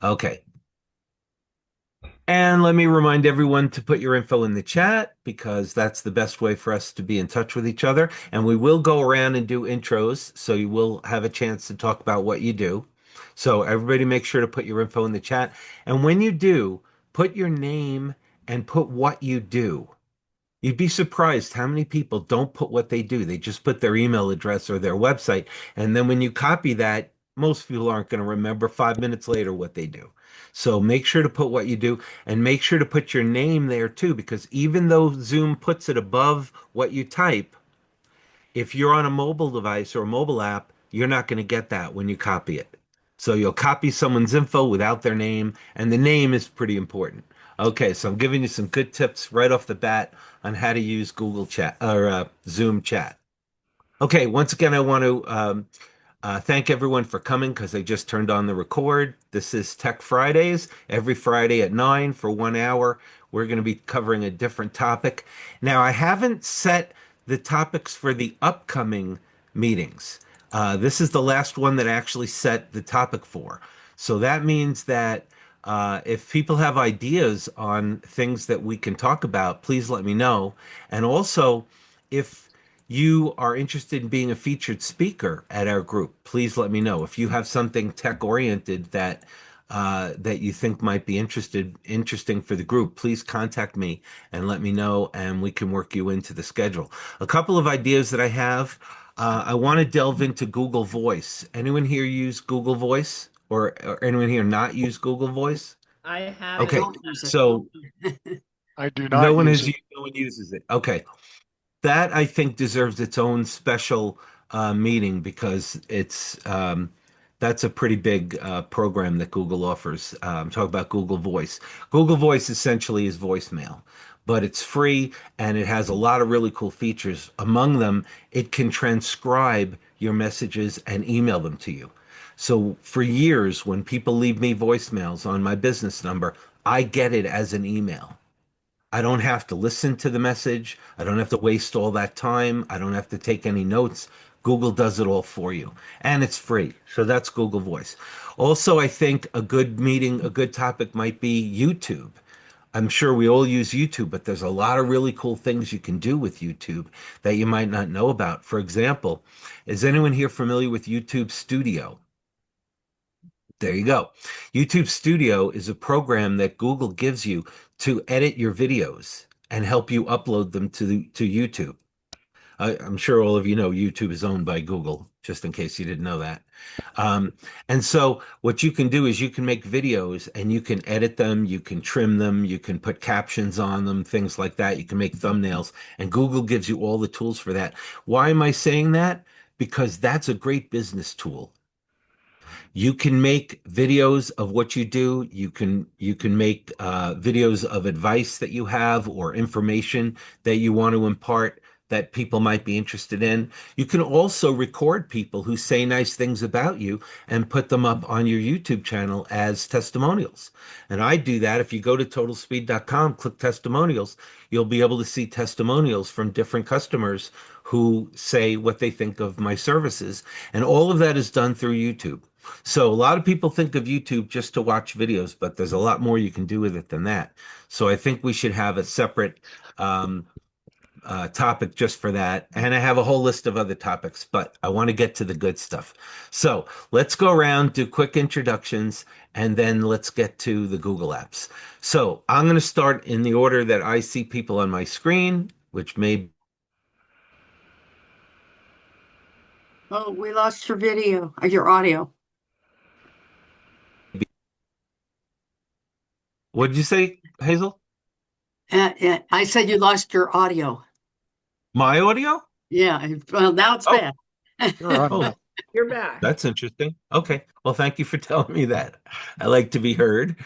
Okay. And let me remind everyone to put your info in the chat because that's the best way for us to be in touch with each other. And we will go around and do intros, so you will have a chance to talk about what you do. So everybody make sure to put your info in the chat. And when you do, put your name and put what you do. You'd be surprised how many people don't put what they do. They just put their email address or their website. And then when you copy that, most people aren't going to remember 5 minutes later what they do. So make sure to put what you do and make sure to put your name there too, because even though Zoom puts it above what you type, if you're on a mobile device or a mobile app, you're not going to get that when you copy it. So you'll copy someone's info without their name, and the name is pretty important. Okay, so I'm giving you some good tips right off the bat on how to use Google Chat or Zoom Chat. Okay, once again, I want to thank everyone for coming because they just turned on the record. This is Tech Fridays, every Friday at 9 for 1 hour. We're going to be covering a different topic. Now, I haven't set the topics for the upcoming meetings. This is the last one that I actually set the topic for. So that means that if people have ideas on things that we can talk about, please let me know. And also, if you are interested in being a featured speaker at our group, please let me know. If you have something tech oriented that you think might be interesting for the group, please contact me and let me know, and we can work you into the schedule. A couple of ideas that I have. I want to delve into Google Voice. Anyone here use Google Voice, or anyone here not use Google Voice? I I haven't. Okay, don't use it. so I do no not one use has, it. no one uses it. Okay, that I think deserves its own special meeting because that's a pretty big program that Google offers. Talk about Google Voice. Google Voice essentially is voicemail, but it's free and it has a lot of really cool features. Among them, it can transcribe your messages and email them to you. So for years, when people leave me voicemails on my business number, I get it as an email. I don't have to listen to the message. I don't have to waste all that time. I don't have to take any notes. Google does it all for you, and it's free. So that's Google Voice. Also, I think a good meeting, a good topic might be YouTube. I'm sure we all use YouTube, but there's a lot of really cool things you can do with YouTube that you might not know about. For example, is anyone here familiar with YouTube Studio? There you go. YouTube Studio is a program that Google gives you to edit your videos and help you upload them to YouTube. I'm sure all of you know YouTube is owned by Google, just in case you didn't know that. Um, and so what you can do is you can make videos and you can edit them, you can trim them, you can put captions on them, things like that. You can make thumbnails, and Google gives you all the tools for that. Why am I saying that? Because that's a great business tool. You can make videos of what you do. You can make videos of advice that you have or information that you want to impart that people might be interested in. You can also record people who say nice things about you and put them up on your YouTube channel as testimonials. And I do that. If you go to totalspeed.com, click testimonials, you'll be able to see testimonials from different customers who say what they think of my services. And all of that is done through YouTube. So a lot of people think of YouTube just to watch videos, but there's a lot more you can do with it than that. So I think we should have a separate um, topic just for that. And I have a whole list of other topics, but I want to get to the good stuff. So let's go around, do quick introductions, and then let's get to the Google apps. So I'm going to start in the order that I see people on my screen, which may. Oh, we lost your video, your audio. What did you say, Hazel? I said you lost your audio. My audio? Yeah, well, now it's Oh, back. You're on oh, now. You're back. that's interesting. Okay. Well, thank you for telling me that. I like to be heard.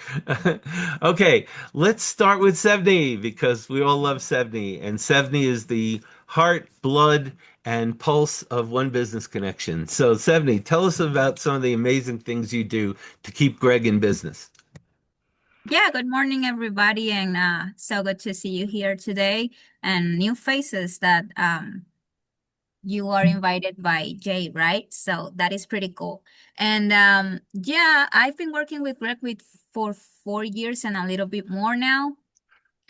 Okay, let's start with Sevni because we all love Sevni, and Sevni is the heart, blood, and pulse of One Business Connection. So, Sevni, tell us about some of the amazing things you do to keep Greg in business. Yeah, good morning, everybody, and so good to see you here today and new faces that you are invited by Jay, right? So that is pretty cool. And yeah, I've been working with Greg for 4 years and a little bit more now.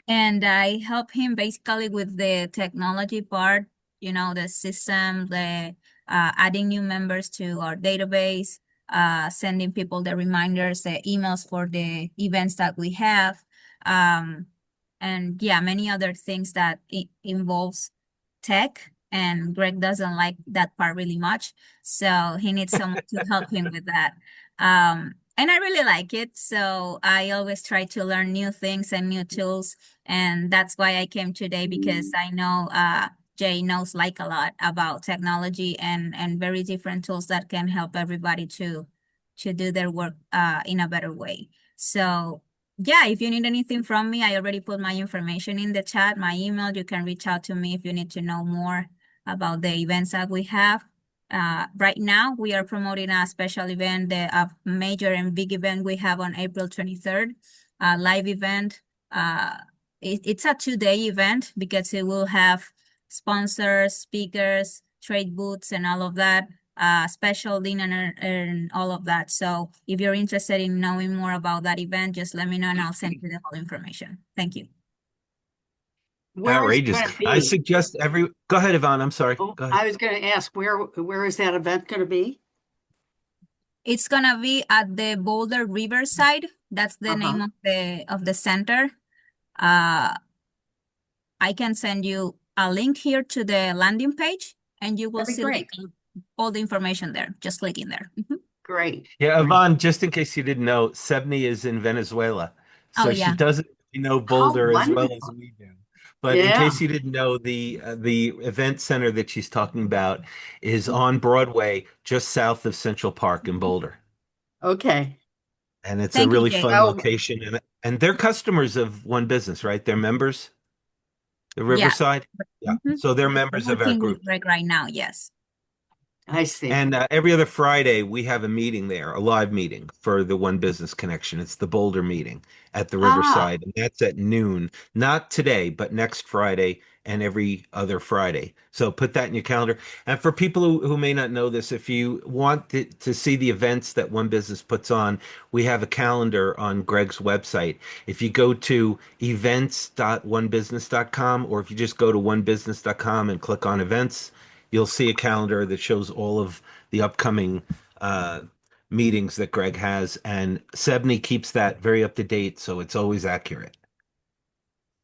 And I help him basically with the technology part, the system, the adding new members to our database, sending people the reminders, the emails for the events that we have, um, and yeah, many other things that involves tech. And Greg doesn't like that part really much, so he needs someone to help him with that. And I really like it, so I always try to learn new things and new tools, and that's why I came today because I know Jay knows like a lot about technology and very different tools that can help everybody to do their work in a better way. So yeah, if you need anything from me, I already put my information in the chat, my email. You can reach out to me if you need to know more about the events that we have. Right now, we are promoting a special event, a major and big event we have on April 23rd, a live event. It's a 2-day event because it will have sponsors, speakers, trade booths, and all of that, special dinner and all of that. So if you're interested in knowing more about that event, just let me know and I'll send you the whole information. Thank you. Where is it Outrageous. going to I be? suggest go ahead, Yvonne. I'm sorry. Oh, Go ahead. I was going to ask where is that event going to be? It's gonna be at the Boulder Riverside. That's the Uh-huh. name of the center. Uh, I can send you a link here to the landing page, and you will That'd be see like great. all the information there. Just click in there. Mhm. Great. Yeah, Great. Yvonne, just in case you didn't know, Sebni is in Venezuela. Oh So she yeah. doesn't really know How Boulder as well as wonderful. we do. But in Yeah. case you didn't know, the event center that she's talking about is on Broadway, just south of Central Park in Boulder. Okay. And it's a Thank you, really Jay. fun Well, location. And they're customers of One Business, right? They're members, the Yeah. Riverside. Yeah. Mhm. So they're We're members of our working with group. Greg right now. Yes. I see. And every other Friday, we have a meeting there, a live meeting for the One Business Connection. It's the Boulder meeting at the Ah, Riverside, and that's at noon. Not today, but next Friday and every other Friday. So put that in your calendar. And for people who may not know this, if you want to see the events that One Business puts on, we have a calendar on Greg's website. If you go to events.onebusiness.com, or if you just go to onebusiness.com and click on events, you'll see a calendar that shows all of the upcoming uh, meetings that Greg has, and Sebni keeps that very up to date, so it's always accurate.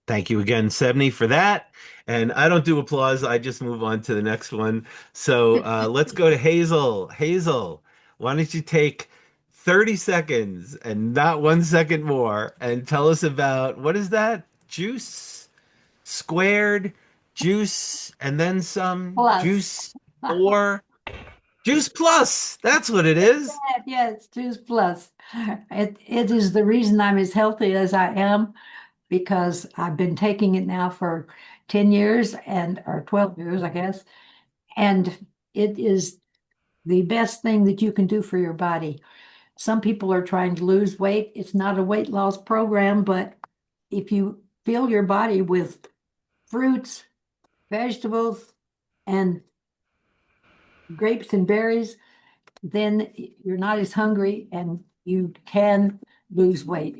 Thank you again, Sebni, for that. And I don't do applause, I just move on to the next one. So let's go to Hazel. Hazel, why don't you take 30 seconds and not 1 second more and tell us about what is that? Juice squared, juice, and then some Plus. juice or Juice Plus. That's what it is. Yes, Juice Plus. It is the reason I'm as healthy as I am because I've been taking it now for 10 years or 12 years, I guess. And it is the best thing that you can do for your body. Some people are trying to lose weight. It's not a weight loss program, but if you fill your body with fruits, vegetables, and grapes and berries, then you're not as hungry and you can lose weight.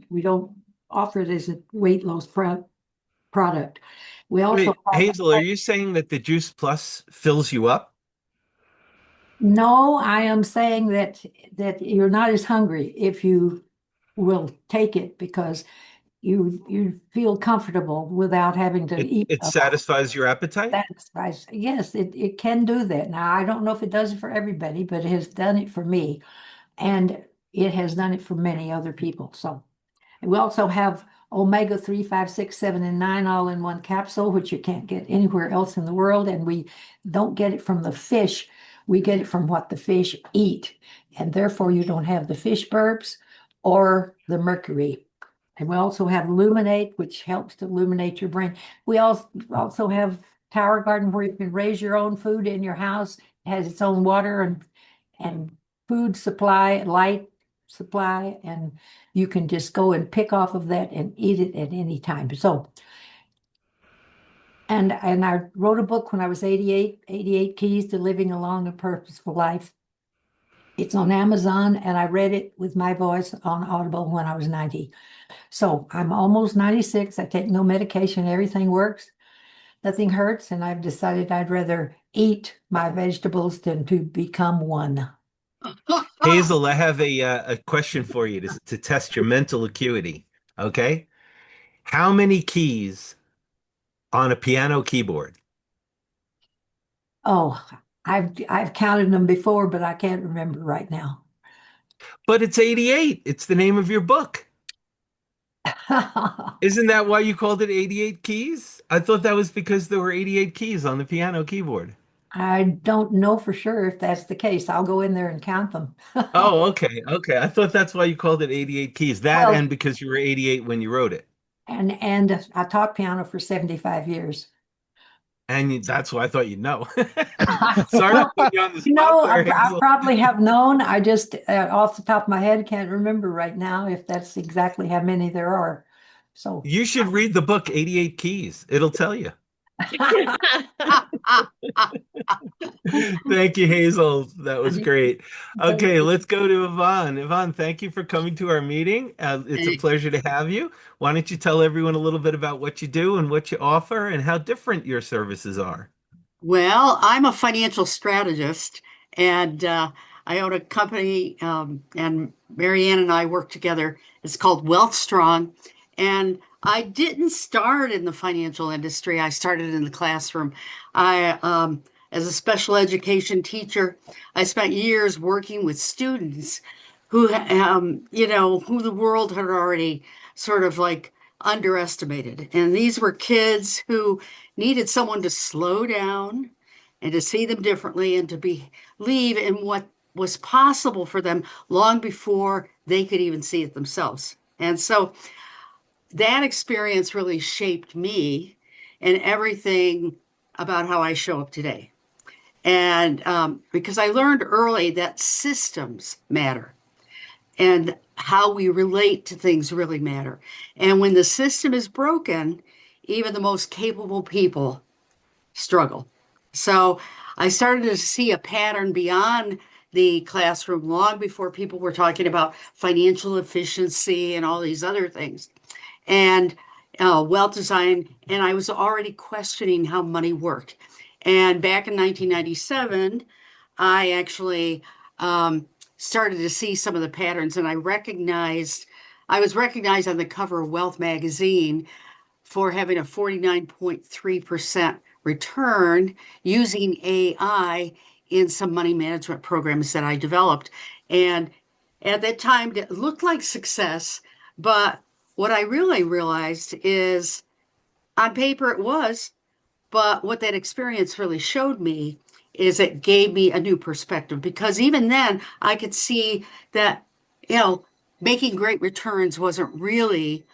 We don't offer it as a weight loss product. We also Wait, have, Hazel, are you saying that the Juice Plus fills you up? no, I am saying that you're not as hungry if you will take it because you feel comfortable without having to It eat it a lot. satisfies your appetite? That's right. Yes, it can do that. Now, I don't know if it does it for everybody, but it has done it for me. And it has done it for many other people. So, and we also have omega 3, 5, 6, 7, and 9 all in one capsule, which you can't get anywhere else in the world. And we don't get it from the fish. We get it from what the fish eat. And therefore, you don't have the fish burps or the mercury. And we also have Luminate, which helps to illuminate your brain. We also have Tower Garden, where you can raise your own food in your house. It has its own water and food supply, light supply, and you can just go and pick off of that and eat it at any time. So And I wrote a book when I was 88 Keys to Living a Long and Purposeful Life. It's on Amazon, and I read it with my voice on Audible when I was 90. So I'm almost 96. I take no medication. Everything works. Nothing hurts. And I've decided I'd rather eat my vegetables than to become one. Hazel, I have a question for you to test your mental acuity. Okay? How many keys on a piano keyboard? Oh, I've counted them before, but I can't remember right now. But it's 88. It's the name of your book. Isn't that why you called it 88 keys? I thought that was because there were 88 keys on the piano keyboard. I don't know for sure if that's the case. I'll go in there and count them. Oh, okay. Okay. I thought that's why you called it 88 keys. That Well, and because you were 88 when you wrote it. and I taught piano for 75 years. That's why I thought you'd know. Sorry to Well, put you on the spot there, I Hazel. probably have known. I just, off the top of my head, can't remember right now if that's exactly how many there are. So, You should read the book 88 Keys. It'll tell you. Thank you, Hazel. That was great. thank Okay, you. let's go to Yvonne. Yvonne, thank you for coming to our meeting. It's a pleasure to have you. Why don't you tell everyone a little bit about what you do and what you offer and how different your services are? Well, I'm a financial strategist and I own a company, and Marianne and I work together. It's called Wealth Strong. And I didn't start in the financial industry, I started in the classroom. As a special education teacher, I spent years working with students who, who the world had already sort of like underestimated. And these were kids who needed someone to slow down and to see them differently and to believe in what was possible for them long before they could even see it themselves. And so that experience really shaped me and everything about how I show up today. And because I learned early that systems matter and how we relate to things really matter. And when the system is broken, even the most capable people struggle. So I started to see a pattern beyond the classroom long before people were talking about financial efficiency and all these other things and wealth design. And I was already questioning how money worked. And back in 1997, I actually started to see some of the patterns, and I was recognized on the cover of Wealth magazine for having a 49.3% return using AI in some money management programs that I developed. And at that time, it looked like success. But what I really realized is on paper it was, but what that experience really showed me is it gave me a new perspective because even then I could see that, you know, making great returns wasn't really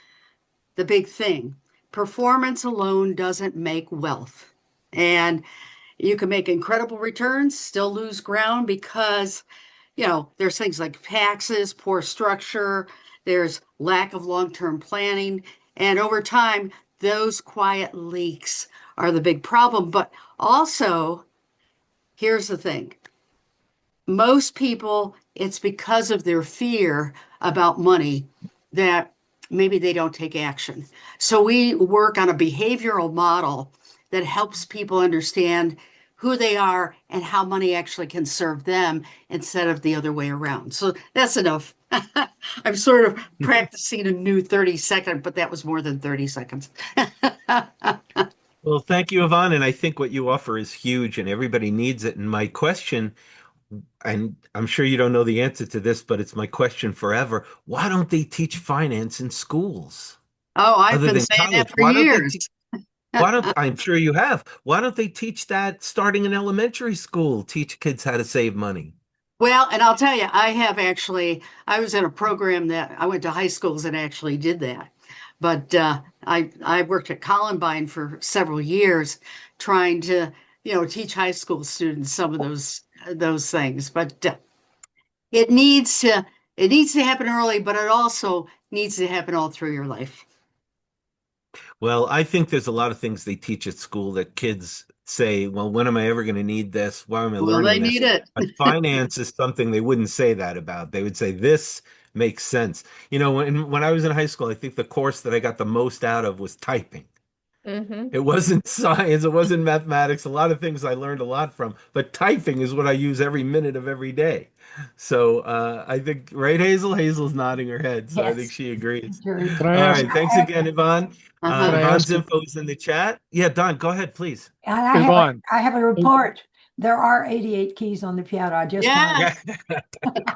the big thing. Performance alone doesn't make wealth. And you can make incredible returns, still lose ground because, there's things like taxes, poor structure, there's lack of long-term planning. And over time, those quiet leaks are the big problem. But also, here's the thing most people, it's because of their fear about money that maybe they don't take action. So we work on a behavioral model that helps people understand who they are and how money actually can serve them instead of the other way around. So that's enough. I'm sort of practicing a new 30-second, but that was more than 30 seconds. Well, thank you, Yvonne. And I think what you offer is huge and everybody needs it. And my question, and I'm sure you don't know the answer to this, but it's my question forever. Why don't they teach finance in schools Oh, I've other been than saying that college? for Why don't they years. teach? I'm sure you have. Why don't they teach that starting in elementary school? Teach kids how to save money. Well, and I'll tell you, I was in a program that I went to high schools and actually did that. But I worked at Columbine for several years trying to, teach high school students some of those things. But it needs to it needs to happen early, but it also needs to happen all through your life. Well, I think there's a lot of things they teach at school that kids say, well, when am I ever going to need this? Why am I Well, they learning this? need it. But finance is something they wouldn't say that about. They would say, this makes sense. When I was in high school, I think the course that I got the most out of was typing. Hmm. It wasn't science, it wasn't mathematics, a lot of things I learned a lot from, but typing is what I use every minute of every day. So I think, right, Hazel? Hazel's nodding her head, so I think Yes, she agrees. Jerry. Can I All ask, right, thanks again, Yvonne. Uh-huh. can I Yvonne's ask info is in the chat. Yeah, Don, go ahead, please. And Yvonne? I have a report. There are 88 keys on the piano. I just counted. Yeah,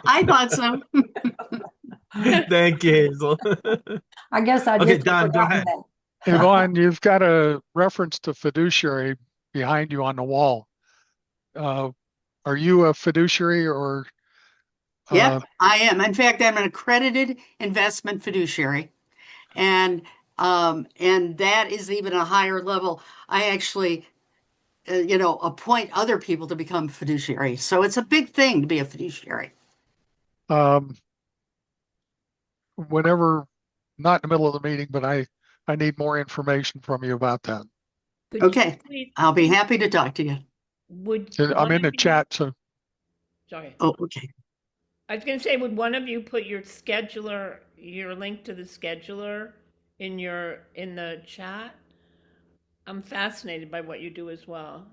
I thought so. Thank you, Hazel. I guess I Okay, just have Don, go forgotten ahead. that. Yvonne, you've got a reference to fiduciary behind you on the wall. Uh, are you a fiduciary or Yep, uh, I am. In fact, I'm an accredited investment fiduciary, and and that is even a higher level. I actually, appoint other people to become fiduciary. So it's a big thing to be a fiduciary. um, whenever, not in the middle of the meeting, but I need more information from you about that. Could you Okay, please, I'll be happy to talk to you. would I'm one in of the you, chat, so sorry, Oh, okay. I was going to say, would one of you put your link to the scheduler in the chat? I'm fascinated by what you do as well.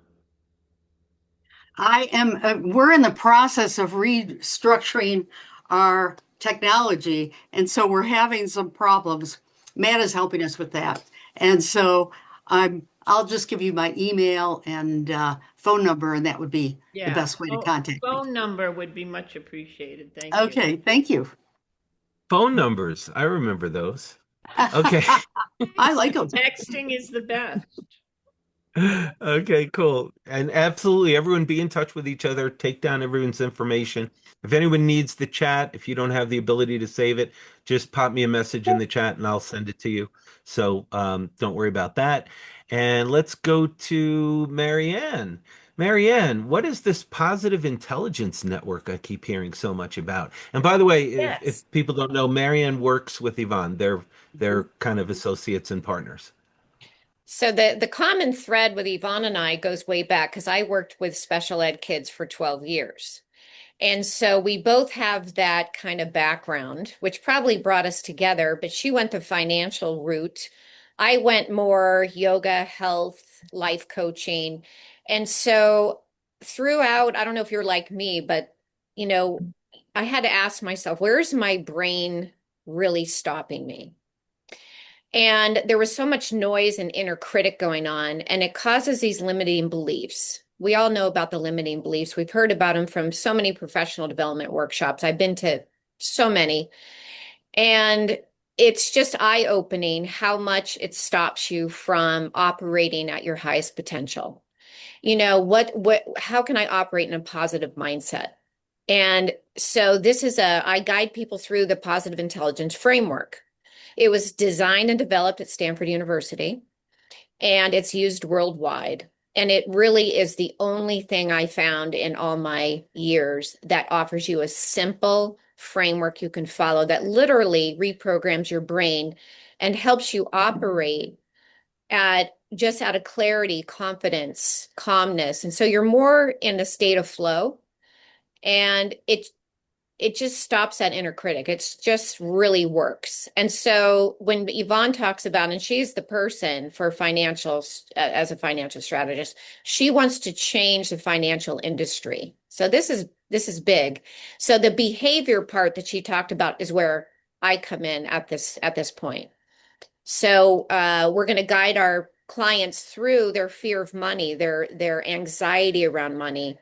We're in the process of restructuring our technology, and so we're having some problems. Matt is helping us with that. And so I'll just give you my email and phone number, and that would be the Yeah. best way to Oh, contact me. phone number would be much appreciated. Thank you. Okay, thank you. Phone numbers, I remember those. Okay. I like them. Texting is the best. Okay, cool. And absolutely, everyone be in touch with each other. Take down everyone's information. If anyone needs the chat, if you don't have the ability to save it, just pop me a message in the chat and I'll send it to you. So don't worry about that. And let's go to Marianne. Marianne, what is this positive intelligence network I keep hearing so much about? And by the way, Yes. if people don't know, Marianne works with Yvonne. They're kind of associates and partners. So the common thread with Yvonne and I goes way back because I worked with special ed kids for 12 years. And so we both have that kind of background, which probably brought us together, but she went the financial route. I went more yoga, health, life coaching. And so throughout, I don't know if you're like me, but you know, I had to ask myself, where's my brain really stopping me? And there was so much noise and inner critic going on, and it causes these limiting beliefs. We all know about the limiting beliefs. We've heard about them from so many professional development workshops. I've been to so many, and it's just eye-opening how much it stops you from operating at your highest potential. How can I operate in a positive mindset? And so I guide people through the positive intelligence framework. It was designed and developed at Stanford University, and it's used worldwide. And it really is the only thing I found in all my years that offers you a simple framework you can follow that literally reprograms your brain and helps you operate out of clarity, confidence, calmness. And so you're more in a state of flow, and it just stops that inner critic. It's just really works. And so when Yvonne talks about, and she's the person for financials as a financial strategist, she wants to change the financial industry. So this is big. So the behavior part that she talked about is where I come in at this point. So we're going to guide our clients through their fear of money, their anxiety around money,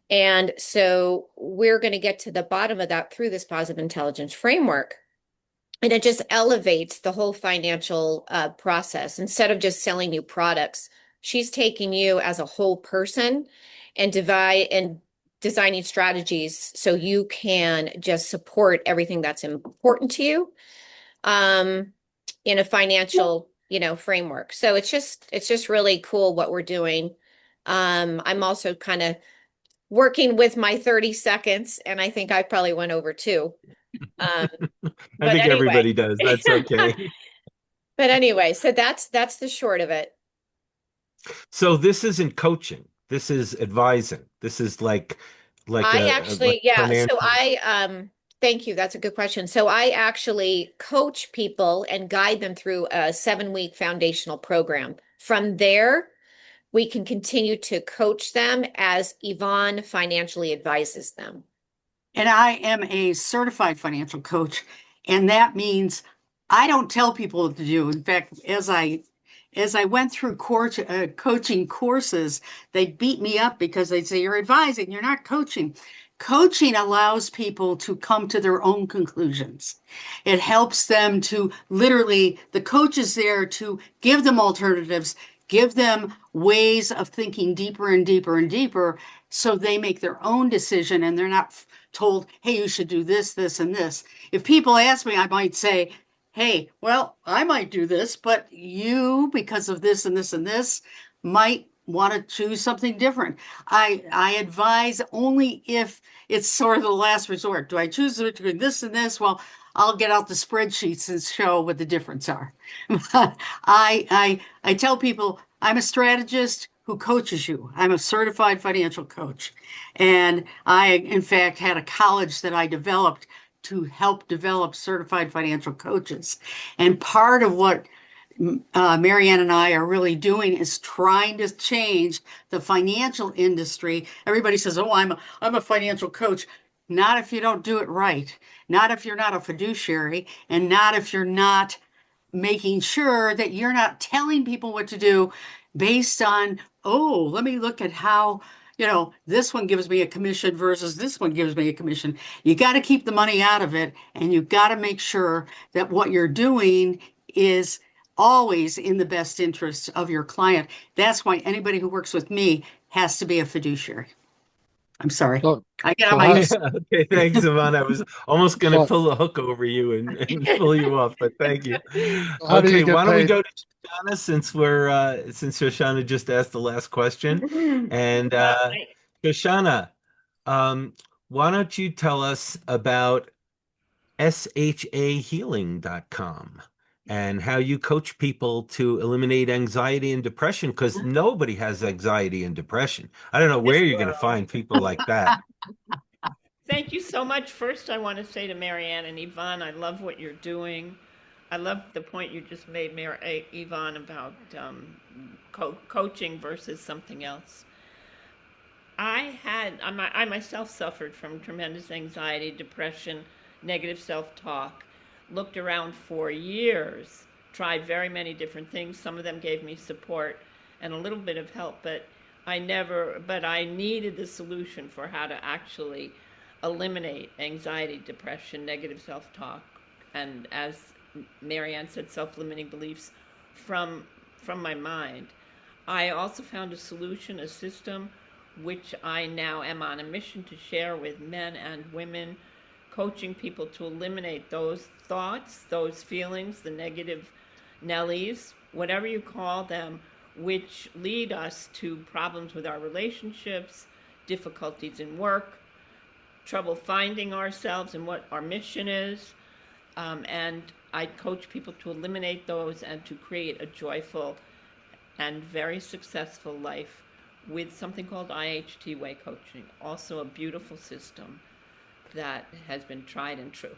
and so we're going to get to the bottom of that through this positive intelligence framework. And it just elevates the whole financial process. Instead of just selling you products, she's taking you as a whole person and designing strategies so you can just support everything that's important to you um, in a financial, framework. So it's just really cool what we're doing. I'm also kind of working with my 30 seconds, and I think I probably went over too. Um, I but think anyway, everybody does. That's okay. But anyway, so that's the short of it. So this isn't coaching. This is advising. This is like I like actually, yeah, so financial. thank you. That's a good question. So I actually coach people and guide them through a 7-week foundational program. From there, we can continue to coach them as Yvonne financially advises them. And I am a certified financial coach, and that means I don't tell people what to do. In fact, as I went through coaching courses, they beat me up because they'd say, "You're advising, you're not coaching." Coaching allows people to come to their own conclusions. It helps them to literally, the coach is there to give them alternatives, give them ways of thinking deeper and deeper and deeper so they make their own decision and they're not told, "Hey, you should do this, this, and this." If people ask me, I might say, "Hey, well, I might do this, but you, because of this and this and this, might want to choose something different." I advise only if it's sort of the last resort. Do I choose between this and this? Well, I'll get out the spreadsheets and show what the difference are. But I tell people I'm a strategist who coaches you. I'm a certified financial coach. And I, in fact, had a college that I developed to help develop certified financial coaches. And part of what Marianne and I are really doing is trying to change the financial industry. Everybody says, "Oh, I'm a financial coach." Not if you don't do it right. Not if you're not a fiduciary, and not if you're not making sure that you're not telling people what to do based on, "Oh, let me look at how, this one gives me a commission versus this one gives me a commission." You got to keep the money out of it, and you've got to make sure that what you're doing is always in the best interest of your client. That's why anybody who works with me has to be a fiduciary. I'm sorry. So, I get on so my how, Yeah, okay, thanks, Yvonne. I was almost going to so, pull the hook over you and pull you off, but thank you. so how do you Okay, get why don't we paid? go to Shoshana since Shoshana just asked the last question. And Well, I, Shoshana, um, why don't you tell us about shahealing.com and how you coach people to eliminate anxiety and depression because nobody has anxiety and depression. I don't know where this you're going to world. find people like that. Thank you so much. First, I want to say to Marianne and Yvonne, I love what you're doing. I love the point you just made, Yvonne, about coaching versus something else. I myself suffered from tremendous anxiety, depression, negative self talk. Looked around for years, tried very many different things. Some of them gave me support and a little bit of help, but I needed the solution for how to actually eliminate anxiety, depression, negative self talk, and as Marianne said, self limiting beliefs from, from my mind. I also found a solution, a system, which I now am on a mission to share with men and women, coaching people to eliminate those thoughts, those feelings, the negative Nellies, whatever you call them, which lead us to problems with our relationships, difficulties in work, trouble finding ourselves and what our mission is. And I coach people to eliminate those and to create a joyful and very successful life with something called IHT Way Coaching, also a beautiful system that has been tried and true.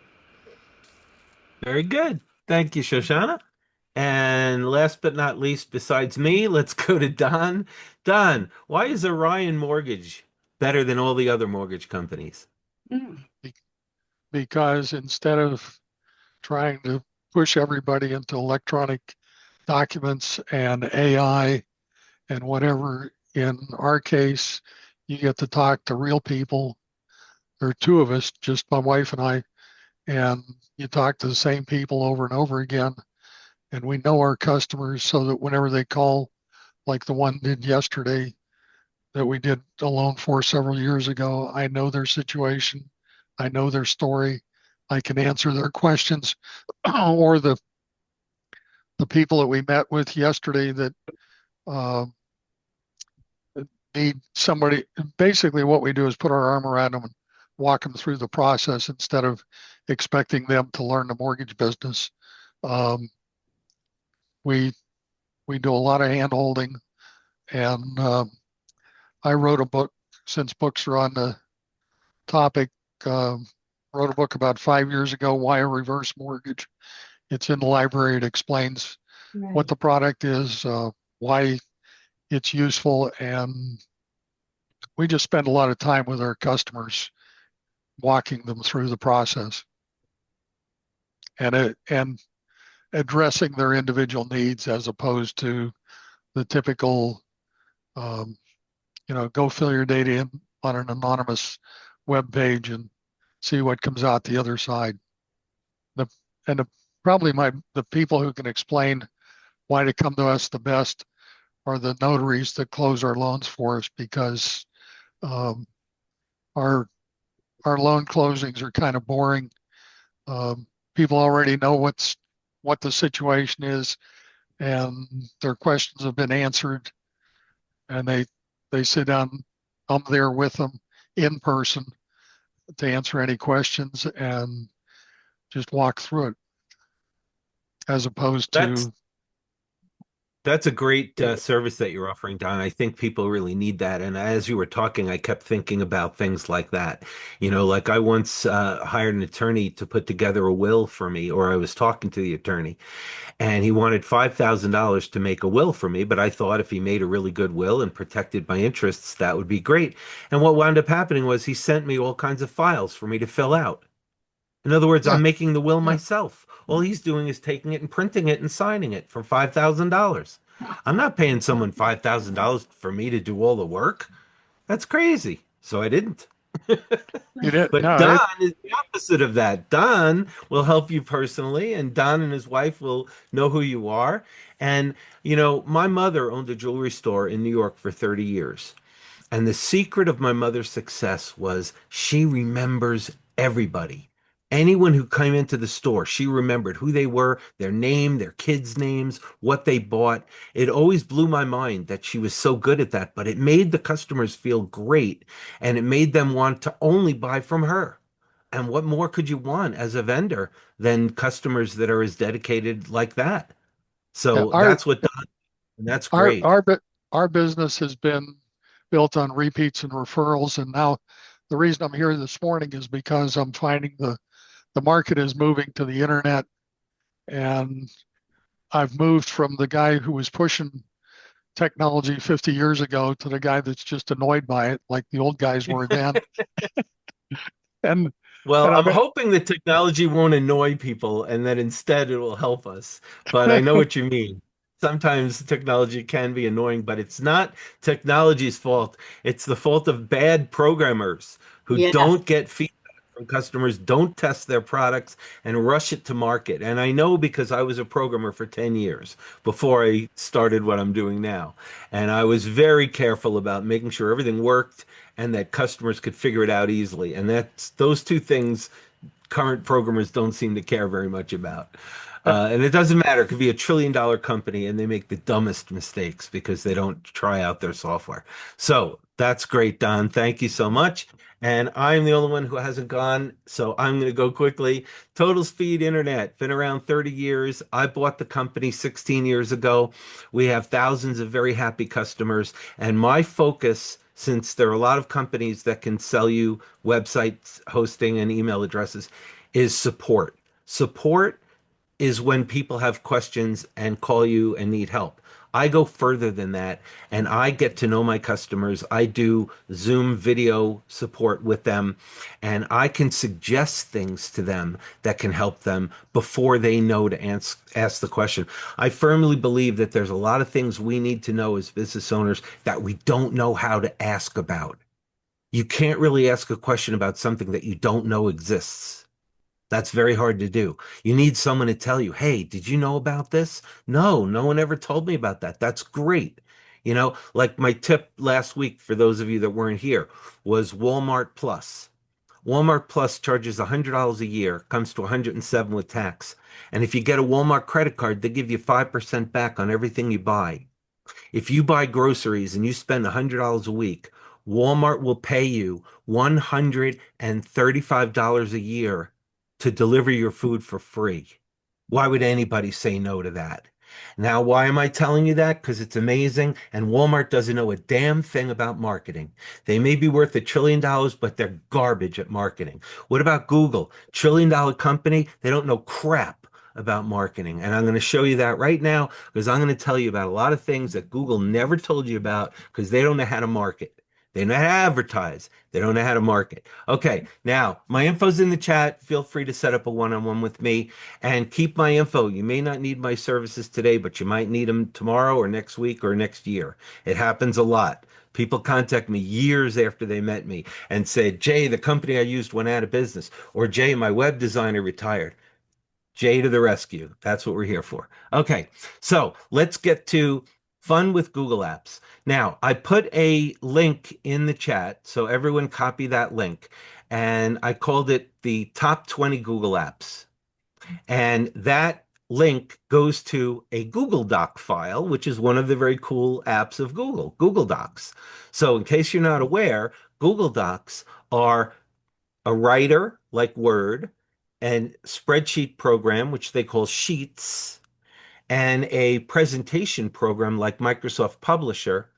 Very good. Thank you, Shoshana. And last but not least, besides me, let's go to Don. Don, why is Orion Mortgage better than all the other mortgage companies? Mm. Because instead of trying to push everybody into electronic documents and AI and whatever, in our case, you get to talk to real people. There are two of us, just my wife and I, and you talk to the same people over and over again. And we know our customers so that whenever they call, like the one did yesterday that we did a loan for several years ago, I know their situation, I know their story, I can answer their questions. Or the people that we met with yesterday that uh, need somebody. Basically, what we do is put our arm around them and walk them through the process instead of expecting them to learn the mortgage business. Um, we we do a lot of hand holding, and I wrote a book since books are on the topic. Um, Wrote a book about 5 years ago, Why a Reverse Mortgage. It's in the library. It explains what Right. the product is, why it's useful, and we just spend a lot of time with our customers walking them through the process and addressing their individual needs as opposed to the typical, um, go fill your data in on an anonymous web page and see what comes out the other side. The and the, Probably the people who can explain why to come to us the best are the notaries that close our loans for us because um, our our loan closings are kind of boring. People already know what the situation is, and their questions have been answered, and they sit down. I'm there with them in person to answer any questions and just walk through it, as opposed That's to That's a great service that you're offering, Don. I think people really need that. And as you were talking, I kept thinking about things like that. Like I once hired an attorney to put together a will for me, or I was talking to the attorney, and he wanted $5,000 to make a will for me. But I thought if he made a really good will and protected my interests, that would be great. And what wound up happening was he sent me all kinds of files for me to fill out. In other words, yeah, I'm making the will yeah. myself. All he's doing is taking it and printing it and signing it for $5,000. I'm not paying someone $5,000 for me to do all the work. That's crazy. So I didn't. You did But no Don it is the opposite of that. Don will help you personally, and Don and his wife will know who you are. And, my mother owned a jewelry store in New York for 30 years. And the secret of my mother's success was she remembers everybody. Anyone who came into the store, she remembered who they were, their name, their kids' names, what they bought. It always blew my mind that she was so good at that, but it made the customers feel great and it made them want to only buy from her. And what more could you want as a vendor than customers that are as dedicated like that? yeah, So that's what Don, and that's our great. our bu- our business has been built on repeats and referrals, and now the reason I'm here this morning is because I'm finding the market is moving to the internet, and I've moved from the guy who was pushing technology 50 years ago to the guy that's just annoyed by it, like the old guys were then. And Well, and I'm I'm hoping that technology won't annoy people and that instead it will help us. But I know what you mean. Sometimes technology can be annoying, but it's not technology's fault. It's the fault of bad programmers who Yes. don't get feedback from customers, don't test their products, and rush it to market. And I know because I was a programmer for 10 years before I started what I'm doing now. And I was very careful about making sure everything worked and that customers could figure it out easily. And that's those two things current programmers don't seem to care very much about. And it doesn't matter. It could be $1 trillion company and they make the dumbest mistakes because they don't try out their software. So that's great, Don. Thank you so much. And I'm the only one who hasn't gone, so I'm going to go quickly. Total Speed Internet, been around 30 years. I bought the company 16 years ago. We have thousands of very happy customers. And my focus, since there are a lot of companies that can sell you websites, hosting, and email addresses, is support. Support is when people have questions and call you and need help. I go further than that and I get to know my customers. I do Zoom video support with them and I can suggest things to them that can help them before they know to ask the question. I firmly believe that there's a lot of things we need to know as business owners that we don't know how to ask about. You can't really ask a question about something that you don't know exists. That's very hard to do. You need someone to tell you, hey, did you know about this? No, no one ever told me about that. That's great. Like my tip last week for those of you that weren't here was Walmart Plus. Walmart Plus charges $100 a year, comes to 107 with tax. And if you get a Walmart credit card, they give you 5% back on everything you buy. If you buy groceries and you spend $100 a week, Walmart will pay you $135 a year to deliver your food for free. Why would anybody say no to that? Now, why am I telling you that? Because it's amazing, and Walmart doesn't know a damn thing about marketing. They may be worth $1 trillion, but they're garbage at marketing. What about Google? $1 trillion company, they don't know crap about marketing. And I'm going to show you that right now because I'm going to tell you about a lot of things that Google never told you about because they don't know how to market. They know how to advertise. They don't know how to market. Okay, now my info's in the chat. Feel free to set up a one-on-one with me. And keep my info. You may not need my services today, but you might need them tomorrow or next week or next year. It happens a lot. People contact me years after they met me and said, Jay, the company I used went out of business, or Jay, my web designer retired. Jay to the rescue. That's what we're here for. Okay, so let's get to fun with Google Apps. Now, I put a link in the chat, so everyone copy that link. And I called it the top 20 Google Apps. And that link goes to a Google Doc file, which is one of the very cool apps of Google, Google Docs. So, in case you're not aware, Google Docs are a writer like Word, and spreadsheet program, which they call Sheets, and a presentation program like Microsoft Publisher,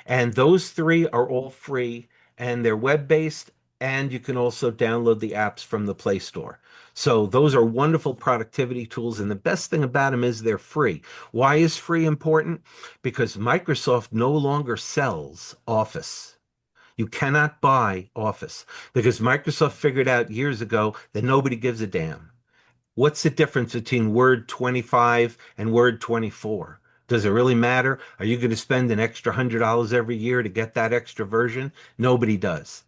and those three are all free and they're web-based, and you can also download the apps from the Play Store. So those are wonderful productivity tools, and the best thing about them is they're free. Why is free important? Because Microsoft no longer sells Office. You cannot buy Office because Microsoft figured out years ago that nobody gives a damn. What's the difference between Word 25 and Word 24? Does it really matter? Are you going to spend an extra $100 every year to get that extra version? Nobody does.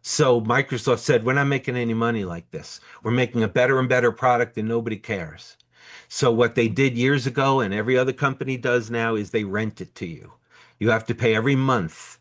So Microsoft said, we're not making any money like this. We're making a better and better product and nobody cares. So what they did years ago and every other company does now is they rent it to you. You have to pay every month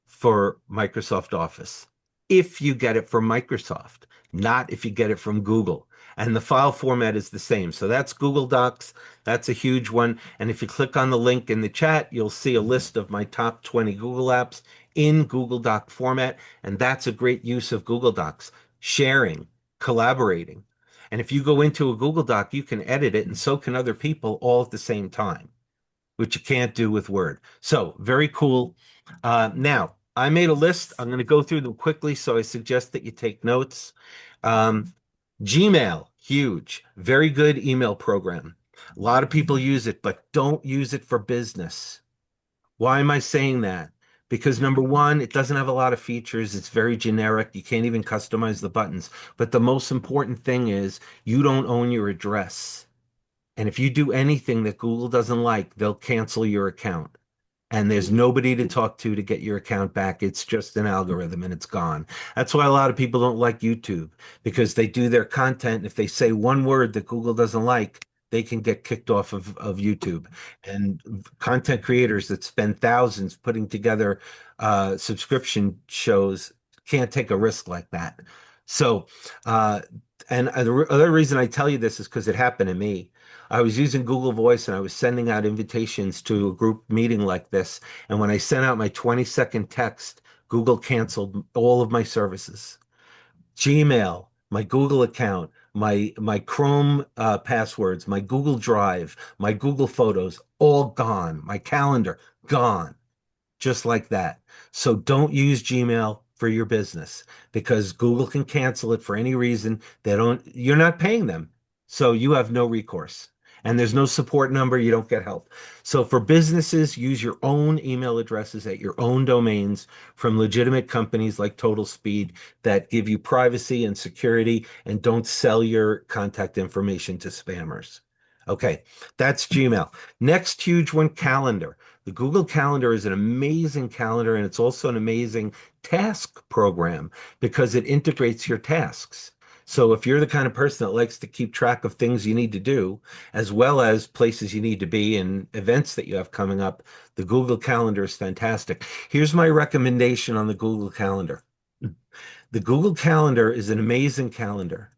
for Microsoft Office if you get it from Microsoft, not if you get it from Google. And the file format is the same. So that's Google Docs. That's a huge one. And if you click on the link in the chat, you'll see a list of my top 20 Google apps in Google Doc format. And that's a great use of Google Docs, sharing, collaborating. And if you go into a Google Doc, you can edit it, and so can other people all at the same time, which you can't do with Word. So very cool. Now, I made a list. I'm going to go through them quickly, so I suggest that you take notes. Um, Gmail, huge, very good email program. A lot of people use it, but don't use it for business. Why am I saying that? Because number one, it doesn't have a lot of features. It's very generic. You can't even customize the buttons. But the most important thing is you don't own your address. And if you do anything that Google doesn't like, they'll cancel your account. And there's nobody to talk to get your account back. It's just an algorithm and it's gone. That's why a lot of people don't like YouTube because they do their content. If they say one word that Google doesn't like, they can get kicked off of YouTube. And content creators that spend thousands putting together subscription shows can't take a risk like that. So, and the other reason I tell you this is because it happened to me. I was using Google Voice and I was sending out invitations to a group meeting like this. And when I sent out my 20-second text, Google canceled all of my services. Gmail, my Google account, my Chrome passwords, my Google Drive, my Google Photos, all gone. My calendar, gone just like that. So don't use Gmail for your business because Google can cancel it for any reason. You're not paying them. So you have no recourse. And there's no support number, you don't get help. So for businesses, use your own email addresses at your own domains from legitimate companies like Totalspeed that give you privacy and security and don't sell your contact information to spammers. Okay, that's Gmail. Next huge one, Calendar. The Google Calendar is an amazing calendar, and it's also an amazing task program because it integrates your tasks. So if you're the kind of person that likes to keep track of things you need to do, as well as places you need to be and events that you have coming up, the Google Calendar is fantastic. Here's my recommendation on the Google Calendar. The Google Calendar is an amazing calendar,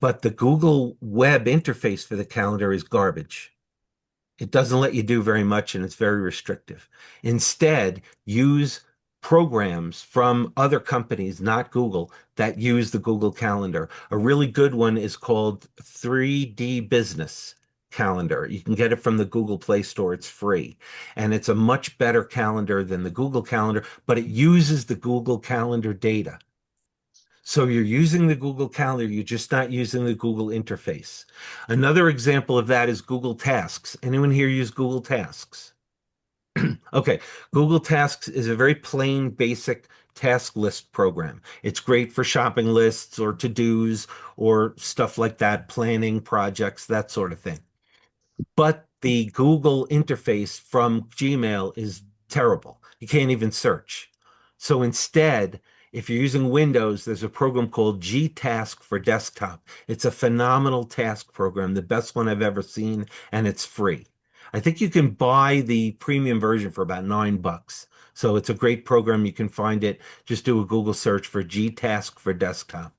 but the Google web interface for the calendar is garbage. It doesn't let you do very much and it's very restrictive. Instead, use programs from other companies, not Google, that use the Google Calendar. A really good one is called 3D Business, calendar. You can get it from the Google Play Store. It's free. And it's a much better calendar than the Google Calendar, but it uses the Google Calendar data. So you're using the Google Calendar, you're just not using the Google interface. Another example of that is Google Tasks. Anyone here use Google Tasks? Okay, Google Tasks is a very plain, basic task list program. It's great for shopping lists or to-dos or stuff like that, planning projects, that sort of thing. But the Google interface from Gmail is terrible. You can't even search. So instead, if you're using Windows, there's a program called Gtask for desktop. It's a phenomenal task program, the best one I've ever seen, and it's free. I think you can buy the premium version for about $9. So it's a great program. You can find it. Just do a Google search for Gtask for desktop.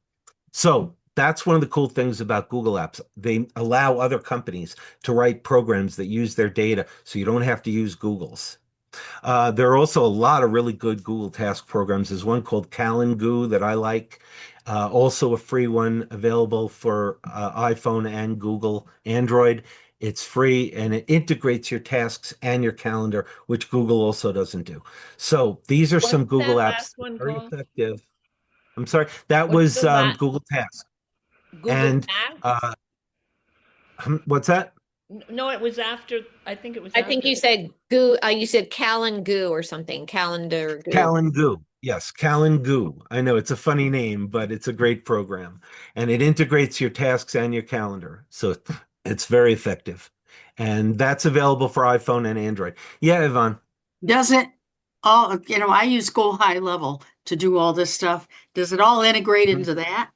So that's one of the cool things about Google Apps. They allow other companies to write programs that use their data so you don't have to use Google's. There are also a lot of really good Google Task programs. There's one called Calendgoo that I like. Also a free one available for iPhone and Google Android. It's free and it integrates your tasks and your calendar, which Google also doesn't do. So these are some What's Google that apps last that one are very called? effective. I'm sorry, that What's was the last Google Tasks. Google And Tasks? what's that? No, it was after, I think it was I think after you the, said goo, you said Callan goo or something, calendar goo. Calendgoo. Yes, Calendgoo. I know it's a funny name, but it's a great program. And it integrates your tasks and your calendar. So it's very effective. And that's available for iPhone and Android. Yeah, Ivan, Does it all, I use Go High Level to do all this stuff. Does it all integrate into that?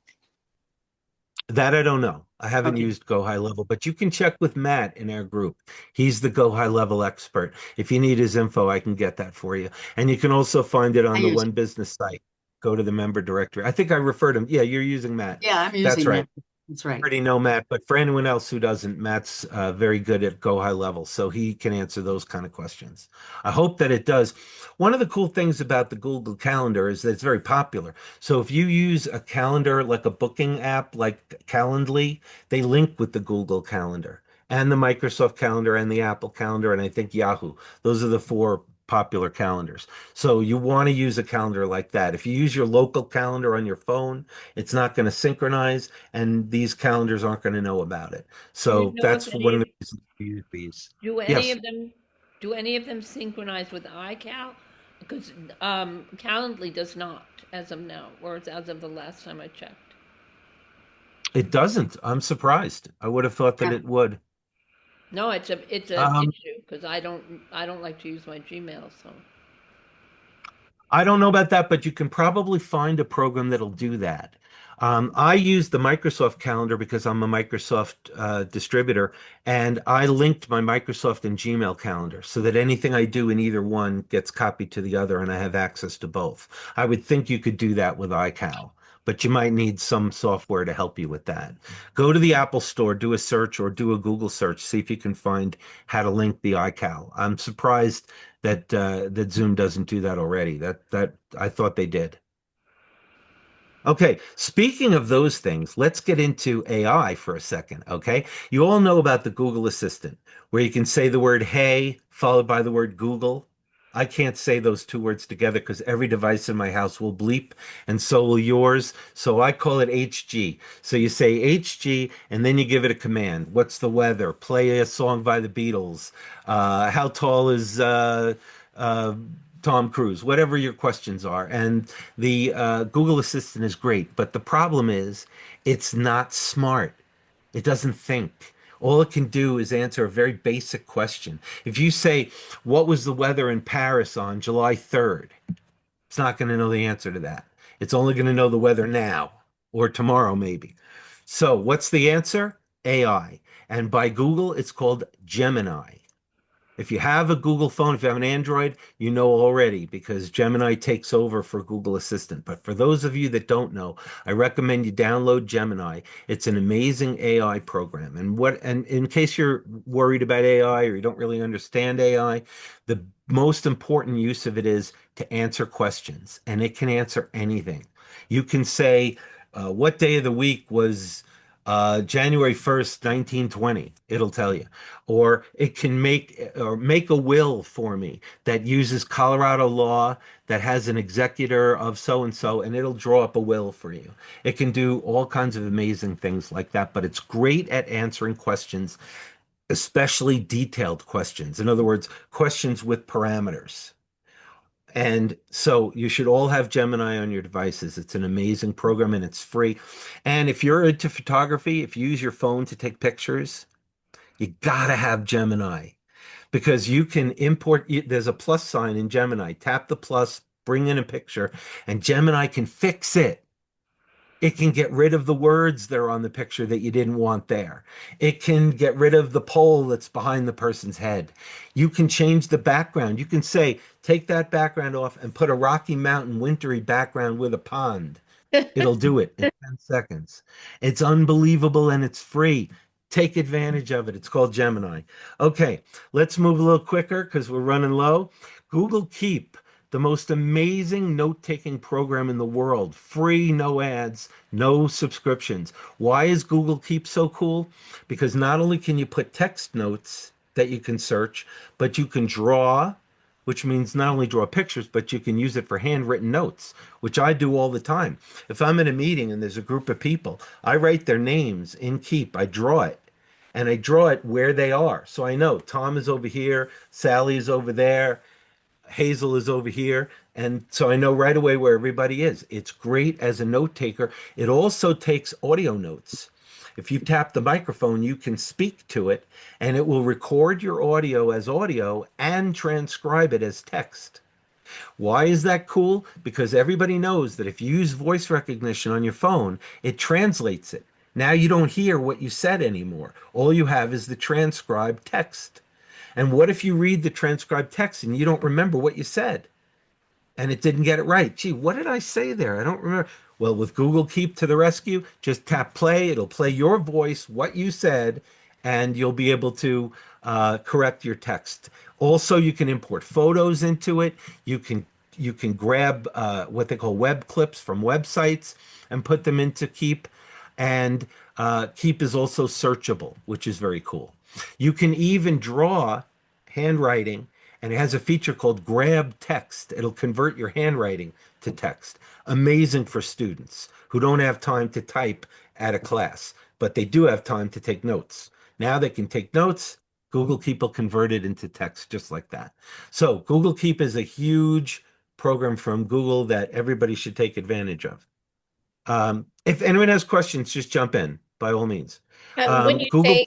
that I don't know. I haven't Okay, used Go High Level, but you can check with Matt in our group. He's the Go High Level expert. If you need his info, I can get that for you. And you can also find it I on the use, One Business site. Go to the member directory. I think I referred him. Yeah, you're using Matt. yeah, I'm That's using right. that. That's right. Already know Matt, but for anyone else who doesn't, Matt's very good at Go High Level, so he can answer those kind of questions. I hope that it does. One of the cool things about the Google Calendar is that it's very popular. So if you use a calendar like a booking app like Calendly, they link with the Google Calendar and the Microsoft Calendar and the Apple Calendar, and I think Yahoo. Those are the four popular calendars. So you want to use a calendar like that. If you use your local calendar on your phone, it's not going to synchronize and these calendars aren't going to know about it. do you So know if that's any one of of, the reasons we use these. do any Yes, of them, do any of them synchronize with iCal? Because Calendly does not as of now, or it's as of the last time I checked. it doesn't. I'm surprised. I would have thought that Yeah. it would. No, it's a Um, issue because I don't like to use my Gmail, so I don't know about that, but you can probably find a program that'll do that. I use the Microsoft Calendar because I'm a Microsoft distributor, and I linked my Microsoft and Gmail calendar so that anything I do in either one gets copied to the other, and I have access to both. I would think you could do that with iCal, but you might need some software to help you with that. Go to the Apple Store, do a search, or do a Google search, see if you can find how to link the iCal. I'm surprised that Zoom doesn't do that already. That I thought they did. Okay, speaking of those things, let's get into AI for a second, okay? You all know about the Google Assistant, where you can say the word hey followed by the word Google. I can't say those two words together because every device in my house will bleep, and so will yours. So I call it HG. So you say HG, and then you give it a command. What's the weather? Play a song by the Beatles. How tall is uh, Tom Cruise? Whatever your questions are. And the Google Assistant is great, but the problem is it's not smart. It doesn't think. All it can do is answer a very basic question. If you say, what was the weather in Paris on July 3rd? It's not going to know the answer to that. It's only going to know the weather now or tomorrow, maybe. So, what's the answer? AI. And by Google, it's called Gemini. If you have a Google phone, if you have an Android, you know already because Gemini takes over for Google Assistant. But for those of you that don't know, I recommend you download Gemini. It's an amazing AI program. And in case you're worried about AI or you don't really understand AI, the most important use of it is to answer questions, and it can answer anything. You can say, what day of the week was January 1st, 1920, it'll tell you. Or it can make a will for me that uses Colorado law that has an executor of so and so, and it'll draw up a will for you. It can do all kinds of amazing things like that, but it's great at answering questions, especially detailed questions. In other words, questions with parameters. And so you should all have Gemini on your devices. It's an amazing program and it's free. And if you're into photography, if you use your phone to take pictures, you gotta have Gemini because you can import, there's a plus sign in Gemini. Tap the plus, bring in a picture, and Gemini can fix it. It can get rid of the words that are on the picture that you didn't want there. It can get rid of the pole that's behind the person's head. You can change the background. You can say, take that background off and put a Rocky Mountain wintry background with a pond. It'll do it in 10 seconds. It's unbelievable and it's free. Take advantage of it. It's called Gemini. Okay, let's move a little quicker because we're running low. Google Keep, the most amazing note-taking program in the world. Free, no ads, no subscriptions. Why is Google Keep so cool? Because not only can you put text notes that you can search, but you can draw, which means not only draw pictures, but you can use it for handwritten notes, which I do all the time. If I'm in a meeting and there's a group of people, I write their names in Keep. I draw it. And I draw it where they are. So I know Tom is over here, Sally is over there, Hazel is over here. And so I know right away where everybody is. It's great as a note taker. It also takes audio notes. If you tap the microphone, you can speak to it and it will record your audio as audio and transcribe it as text. Why is that cool? Because everybody knows that if you use voice recognition on your phone, it translates it. Now you don't hear what you said anymore. All you have is the transcribed text. And what if you read the transcribed text and you don't remember what you said? And it didn't get it right. Gee, what did I say there? I don't remember. Well, with Google Keep to the rescue, just tap play. It'll play your voice, what you said, and you'll be able to correct your text. Also, you can import photos into it. You can grab what they call web clips from websites and put them into Keep. And Keep is also searchable, which is very cool. You can even draw handwriting, and it has a feature called grab text. It'll convert your handwriting to text. Amazing for students who don't have time to type at a class, but they do have time to take notes. Now they can take notes. Google Keep will convert it into text just like that. So Google Keep is a huge program from Google that everybody should take advantage of. If anyone has questions, just jump in by all means. When you Google, say,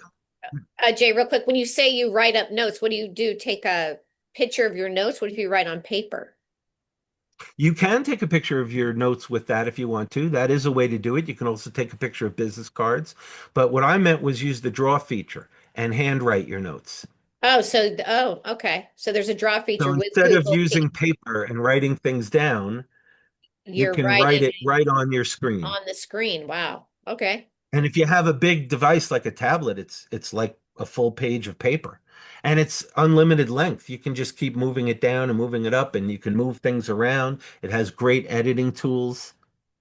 Jay, real quick, when you say you write up notes, what do you do? Take a picture of your notes? What if you write on paper? you can take a picture of your notes with that if you want to. That is a way to do it. You can also take a picture of business cards. But what I meant was use the draw feature and handwrite your notes. Okay. So there's a draw So feature with instead of Google using Keep. paper and writing things down, you You're can write writing it right on your screen. on the screen. Wow. Okay. And if you have a big device like a tablet, it's like a full page of paper. And it's unlimited length. You can just keep moving it down and moving it up, and you can move things around. It has great editing tools.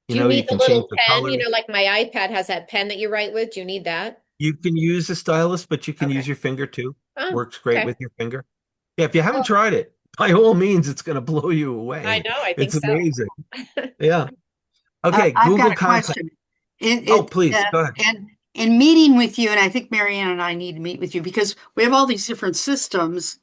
Do you You need the can change little the pen? color. Like my iPad has that pen that you write with. Do you need that? You can use a stylus, but you can use Okay. your finger too. Oh, Works great okay. with your finger. Yeah, if you haven't Well, tried it, by all means, it's going to blow you I away. know. I think It's so. amazing. Yeah. Okay, I've got Google a Contact. question. It, Oh, it please, go ahead. and in meeting with you, and I think Marianne and I need to meet with you because we have all these different systems,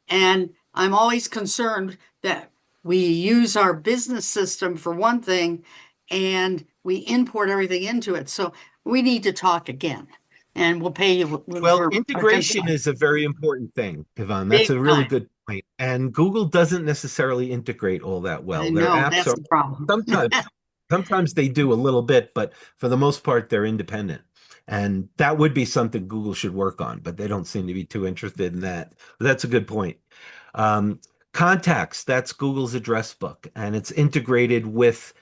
and I'm always concerned that we use our business system for one thing, and we import everything into it. So we need to talk again, and we'll pay you Well, for our integration consulting. is a very important thing, Yvonne. That's Big a really time. good point. And Google doesn't necessarily integrate all that I well. Their know apps that's are the problem. sometimes they do a little bit, but for the most part, they're independent. And that would be something Google should work on, but they don't seem to be too interested in that. But that's a good point. Um, Contacts, that's Google's address book, and it's integrated with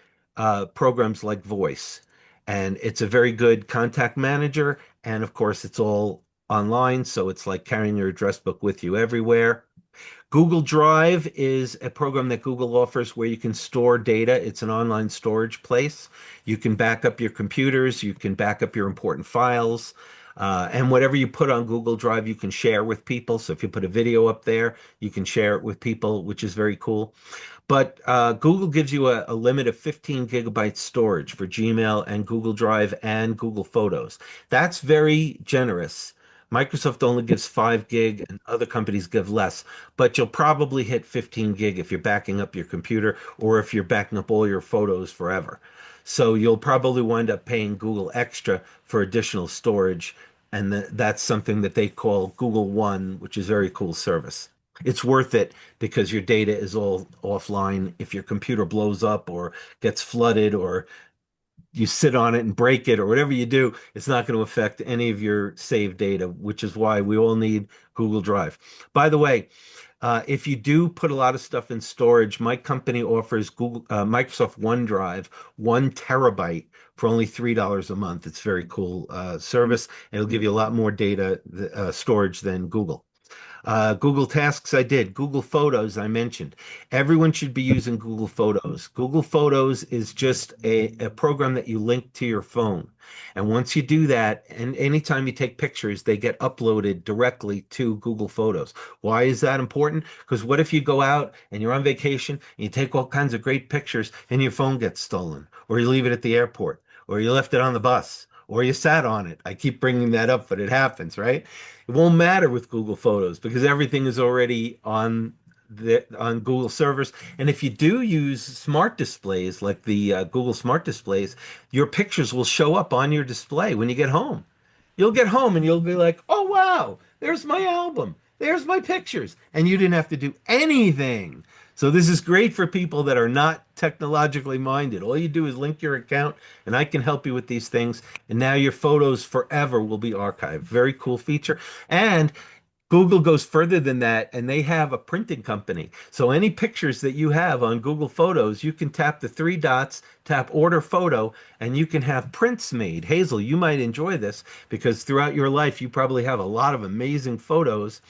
programs like Voice. And it's a very good contact manager. And of course, it's all online, so it's like carrying your address book with you everywhere. Google Drive is a program that Google offers where you can store data. It's an online storage place. You can back up your computers, you can back up your important files, and whatever you put on Google Drive, you can share with people. So if you put a video up there, you can share it with people, which is very cool. But Google gives you a limit of 15 gigabytes storage for Gmail and Google Drive and Google Photos. That's very generous. Microsoft only gives 5 gig and other companies give less, but you'll probably hit 15 gig if you're backing up your computer or if you're backing up all your photos forever. So you'll probably wind up paying Google extra for additional storage, and that's something that they call Google One, which is a very cool service. It's worth it because your data is all offline. If your computer blows up or gets flooded or you sit on it and break it or whatever you do, it's not going to affect any of your saved data, which is why we all need Google Drive. By the way, if you do put a lot of stuff in storage, my company offers Microsoft OneDrive, 1 terabyte for only $3 a month. It's a very cool service. It'll give you a lot more data storage than Google. Google Tasks I did. Google Photos I mentioned. Everyone should be using Google Photos. Google Photos is just a program that you link to your phone. And once you do that, and anytime you take pictures, they get uploaded directly to Google Photos. Why is that important? Because what if you go out and you're on vacation and you take all kinds of great pictures and your phone gets stolen, or you leave it at the airport, or you left it on the bus, or you sat on it? I keep bringing that up, but it happens, right? It won't matter with Google Photos because everything is already on Google servers. And if you do use smart displays like the Google Smart Displays, your pictures will show up on your display when you get home. You'll get home and you'll be like, "Oh wow, there's my album. There's my pictures." And you didn't have to do anything. So this is great for people that are not technologically minded. All you do is link your account and I can help you with these things. And now your photos forever will be archived. Very cool feature. And Google goes further than that, and they have a printing company. So any pictures that you have on Google Photos, you can tap the three dots, tap Order Photo, and you can have prints made. Hazel, you might enjoy this because throughout your life, you probably have a lot of amazing photos,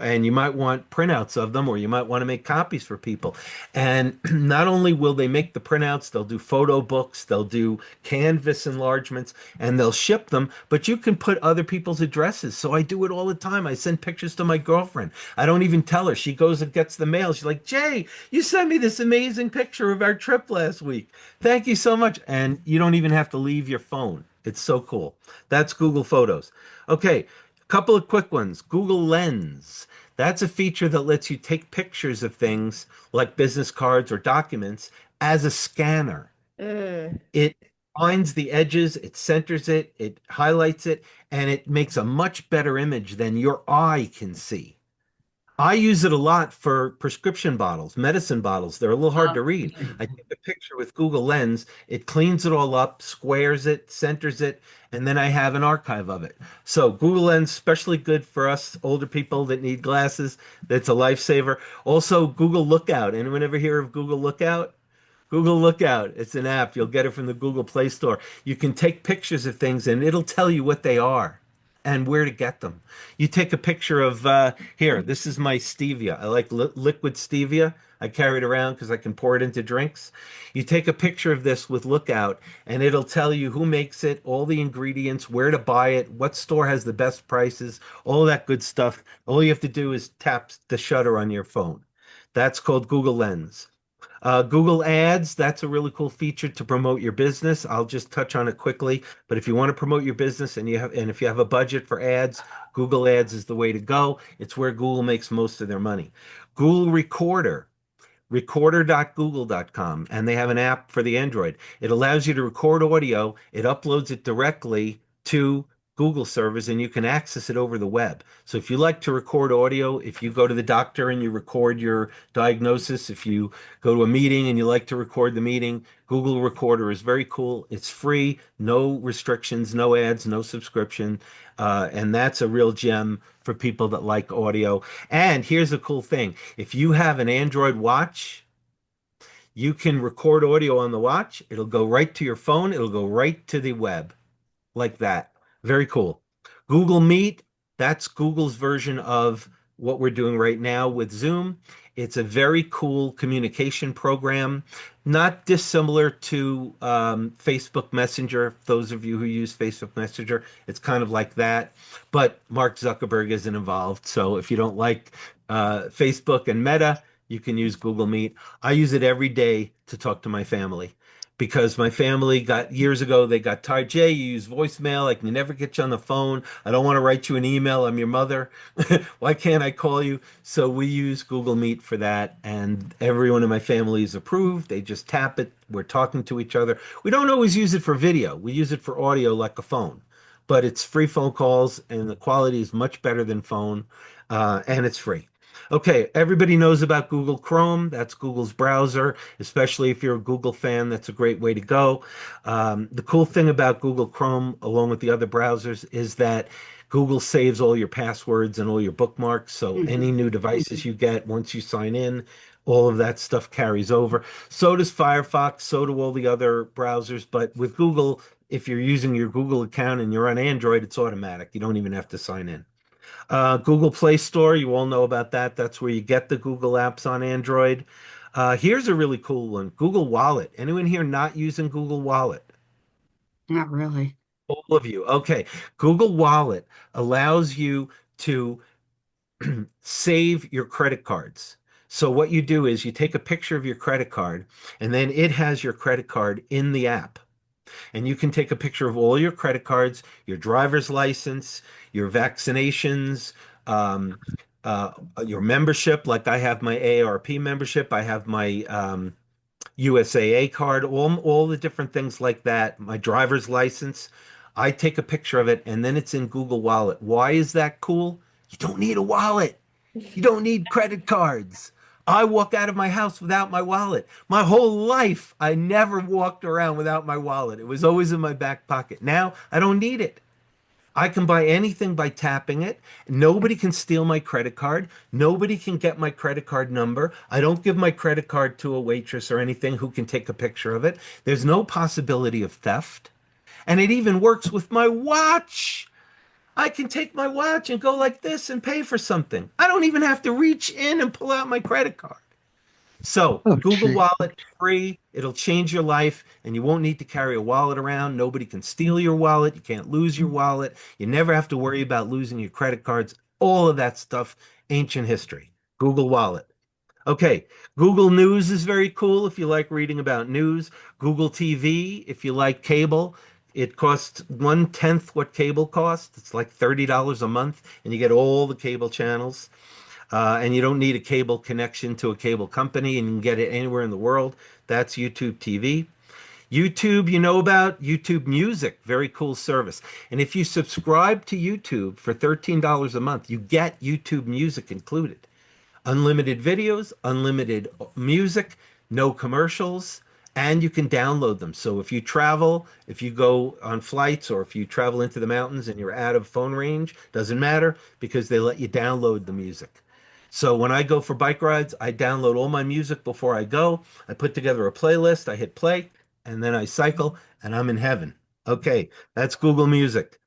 and you might want printouts of them, or you might want to make copies for people. And not only will they make the printouts, they'll do photo books, they'll do canvas enlargements, and they'll ship them, but you can put other people's addresses. So I do it all the time. I send pictures to my girlfriend. I don't even tell her. She goes and gets the mail. She's like, "Jay, you sent me this amazing picture of our trip last week. Thank you so much." And you don't even have to leave your phone. It's so cool. That's Google Photos. Okay, a couple of quick ones. Google Lens. That's a feature that lets you take pictures of things like business cards or documents as a scanner. Mm. It finds the edges, it centers it, it highlights it, and it makes a much better image than your eye can see. I use it a lot for prescription bottles, medicine bottles. They're a little hard to read. I take a picture with Google Lens, it cleans it all up, squares it, centers it, and then I have an archive of it. So Google Lens, especially good for us older people that need glasses. That's a lifesaver. Also, Google Lookout. Anyone ever hear of Google Lookout? Google Lookout. It's an app. You'll get it from the Google Play Store. You can take pictures of things and it'll tell you what they are and where to get them. You take a picture of, here, this is my stevia. I like liquid stevia. I carry it around because I can pour it into drinks. You take a picture of this with Lookout and it'll tell you who makes it, all the ingredients, where to buy it, what store has the best prices, all that good stuff. All you have to do is tap the shutter on your phone. That's called Google Lens. Google Ads, that's a really cool feature to promote your business. I'll just touch on it quickly, but if you want to promote your business and if you have a budget for ads, Google Ads is the way to go. It's where Google makes most of their money. Google Recorder, recorder.google.com, and they have an app for the Android. It allows you to record audio, it uploads it directly to Google servers, and you can access it over the web. So if you like to record audio, if you go to the doctor and you record your diagnosis, if you go to a meeting and you like to record the meeting, Google Recorder is very cool. It's free, no restrictions, no ads, no subscription. And that's a real gem for people that like audio. And here's a cool thing. If you have an Android watch, you can record audio on the watch. It'll go right to your phone. It'll go right to the web like that. Very cool. Google Meet, That's Google's version of what we're doing right now with Zoom. It's a very cool communication program, not dissimilar to Facebook Messenger. Those of you who use Facebook Messenger, it's kind of like that. But Mark Zuckerberg isn't involved. So if you don't like Facebook and Meta, you can use Google Meet. I use it every day to talk to my family because my family got years ago, they got tired. Jay, you use voicemail. I can never get you on the phone. I don't want to write you an email. I'm your mother. Why can't I call you? So we use Google Meet for that. And everyone in my family is approved. They just tap it. We're talking to each other. We don't always use it for video. We use it for audio like a phone, but it's free phone calls and the quality is much better than phone, and it's free. Okay, everybody knows about Google Chrome. That's Google's browser, especially if you're a Google fan. That's a great way to go. The cool thing about Google Chrome, along with the other browsers, is that Google saves all your passwords and all your bookmarks. So Mhm. any new devices you get, once you sign in, all of that stuff carries over. So does Firefox, so do all the other browsers. But with Google, if you're using your Google account and you're on Android, it's automatic. You don't even have to sign in. Google Play Store, you all know about that. That's where you get the Google apps on Android. Here's a really cool one, Google Wallet. Anyone here not using Google Wallet? Not really. All of you. Okay. Google Wallet allows you to save your credit cards. So what you do is you take a picture of your credit card, and then it has your credit card in the app. And you can take a picture of all your credit cards, your driver's license, your vaccinations, um, your membership. Like I have my AARP membership, I have my USAA card, all the different things like that, my driver's license. I take a picture of it and then it's in Google Wallet. Why is that cool? You don't need a wallet. You don't need credit cards. I walk out of my house without my wallet. My whole life, I never walked around without my wallet. It was always in my back pocket. Now I don't need it. I can buy anything by tapping it. Nobody can steal my credit card. Nobody can get my credit card number. I don't give my credit card to a waitress or anything who can take a picture of it. There's no possibility of theft. And it even works with my watch. I can take my watch and go like this and pay for something. I don't even have to reach in and pull out my credit card. So, Oh, Google gee. Wallet, free. It'll change your life, and you won't need to carry a wallet around. Nobody can steal your wallet. You can't lose your wallet. You never have to worry about losing your credit cards. All of that stuff, ancient history. Google Wallet. Okay, Google News is very cool if you like reading about news. Google TV, if you like cable, it costs 1/10 what cable costs. It's like $30 a month, and you get all the cable channels. And you don't need a cable connection to a cable company, and you can get it anywhere in the world. That's YouTube TV. YouTube, you know about YouTube Music, very cool service. And if you subscribe to YouTube for $13 a month, you get YouTube Music included. Unlimited videos, unlimited music, no commercials, and you can download them. So if you travel, if you go on flights or if you travel into the mountains and you're out of phone range, doesn't matter because they let you download the music. So when I go for bike rides, I download all my music before I go. I put together a playlist, I hit play, and then I cycle and I'm in heaven. Okay, that's Google Music.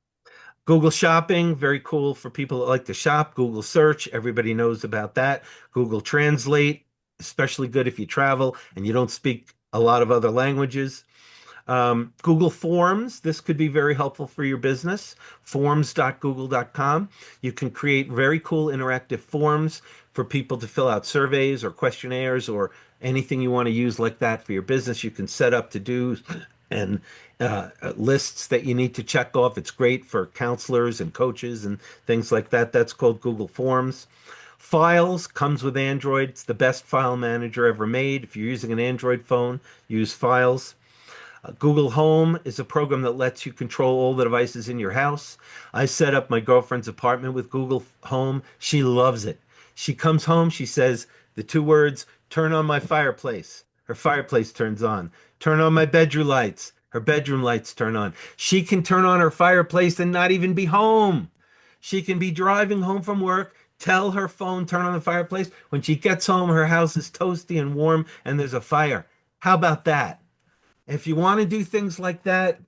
Google Shopping, very cool for people that like to shop. Google Search, everybody knows about that. Google Translate, especially good if you travel and you don't speak a lot of other languages. Google Forms, this could be very helpful for your business. Forms.google.com. You can create very cool interactive forms for people to fill out surveys or questionnaires or anything you want to use like that for your business. You can set up to do and lists that you need to check off. It's great for counselors and coaches and things like that. That's called Google Forms. Files comes with Android. It's the best file manager ever made. If you're using an Android phone, use Files. Google Home is a program that lets you control all the devices in your house. I set up my girlfriend's apartment with Google Home. She loves it. She comes home, she says the two words, turn on my fireplace. Her fireplace turns on. Turn on my bedroom lights. Her bedroom lights turn on. She can turn on her fireplace and not even be home. She can be driving home from work, tell her phone, turn on the fireplace. When she gets home, her house is toasty and warm and there's a fire. How about that? If you want to do things like that,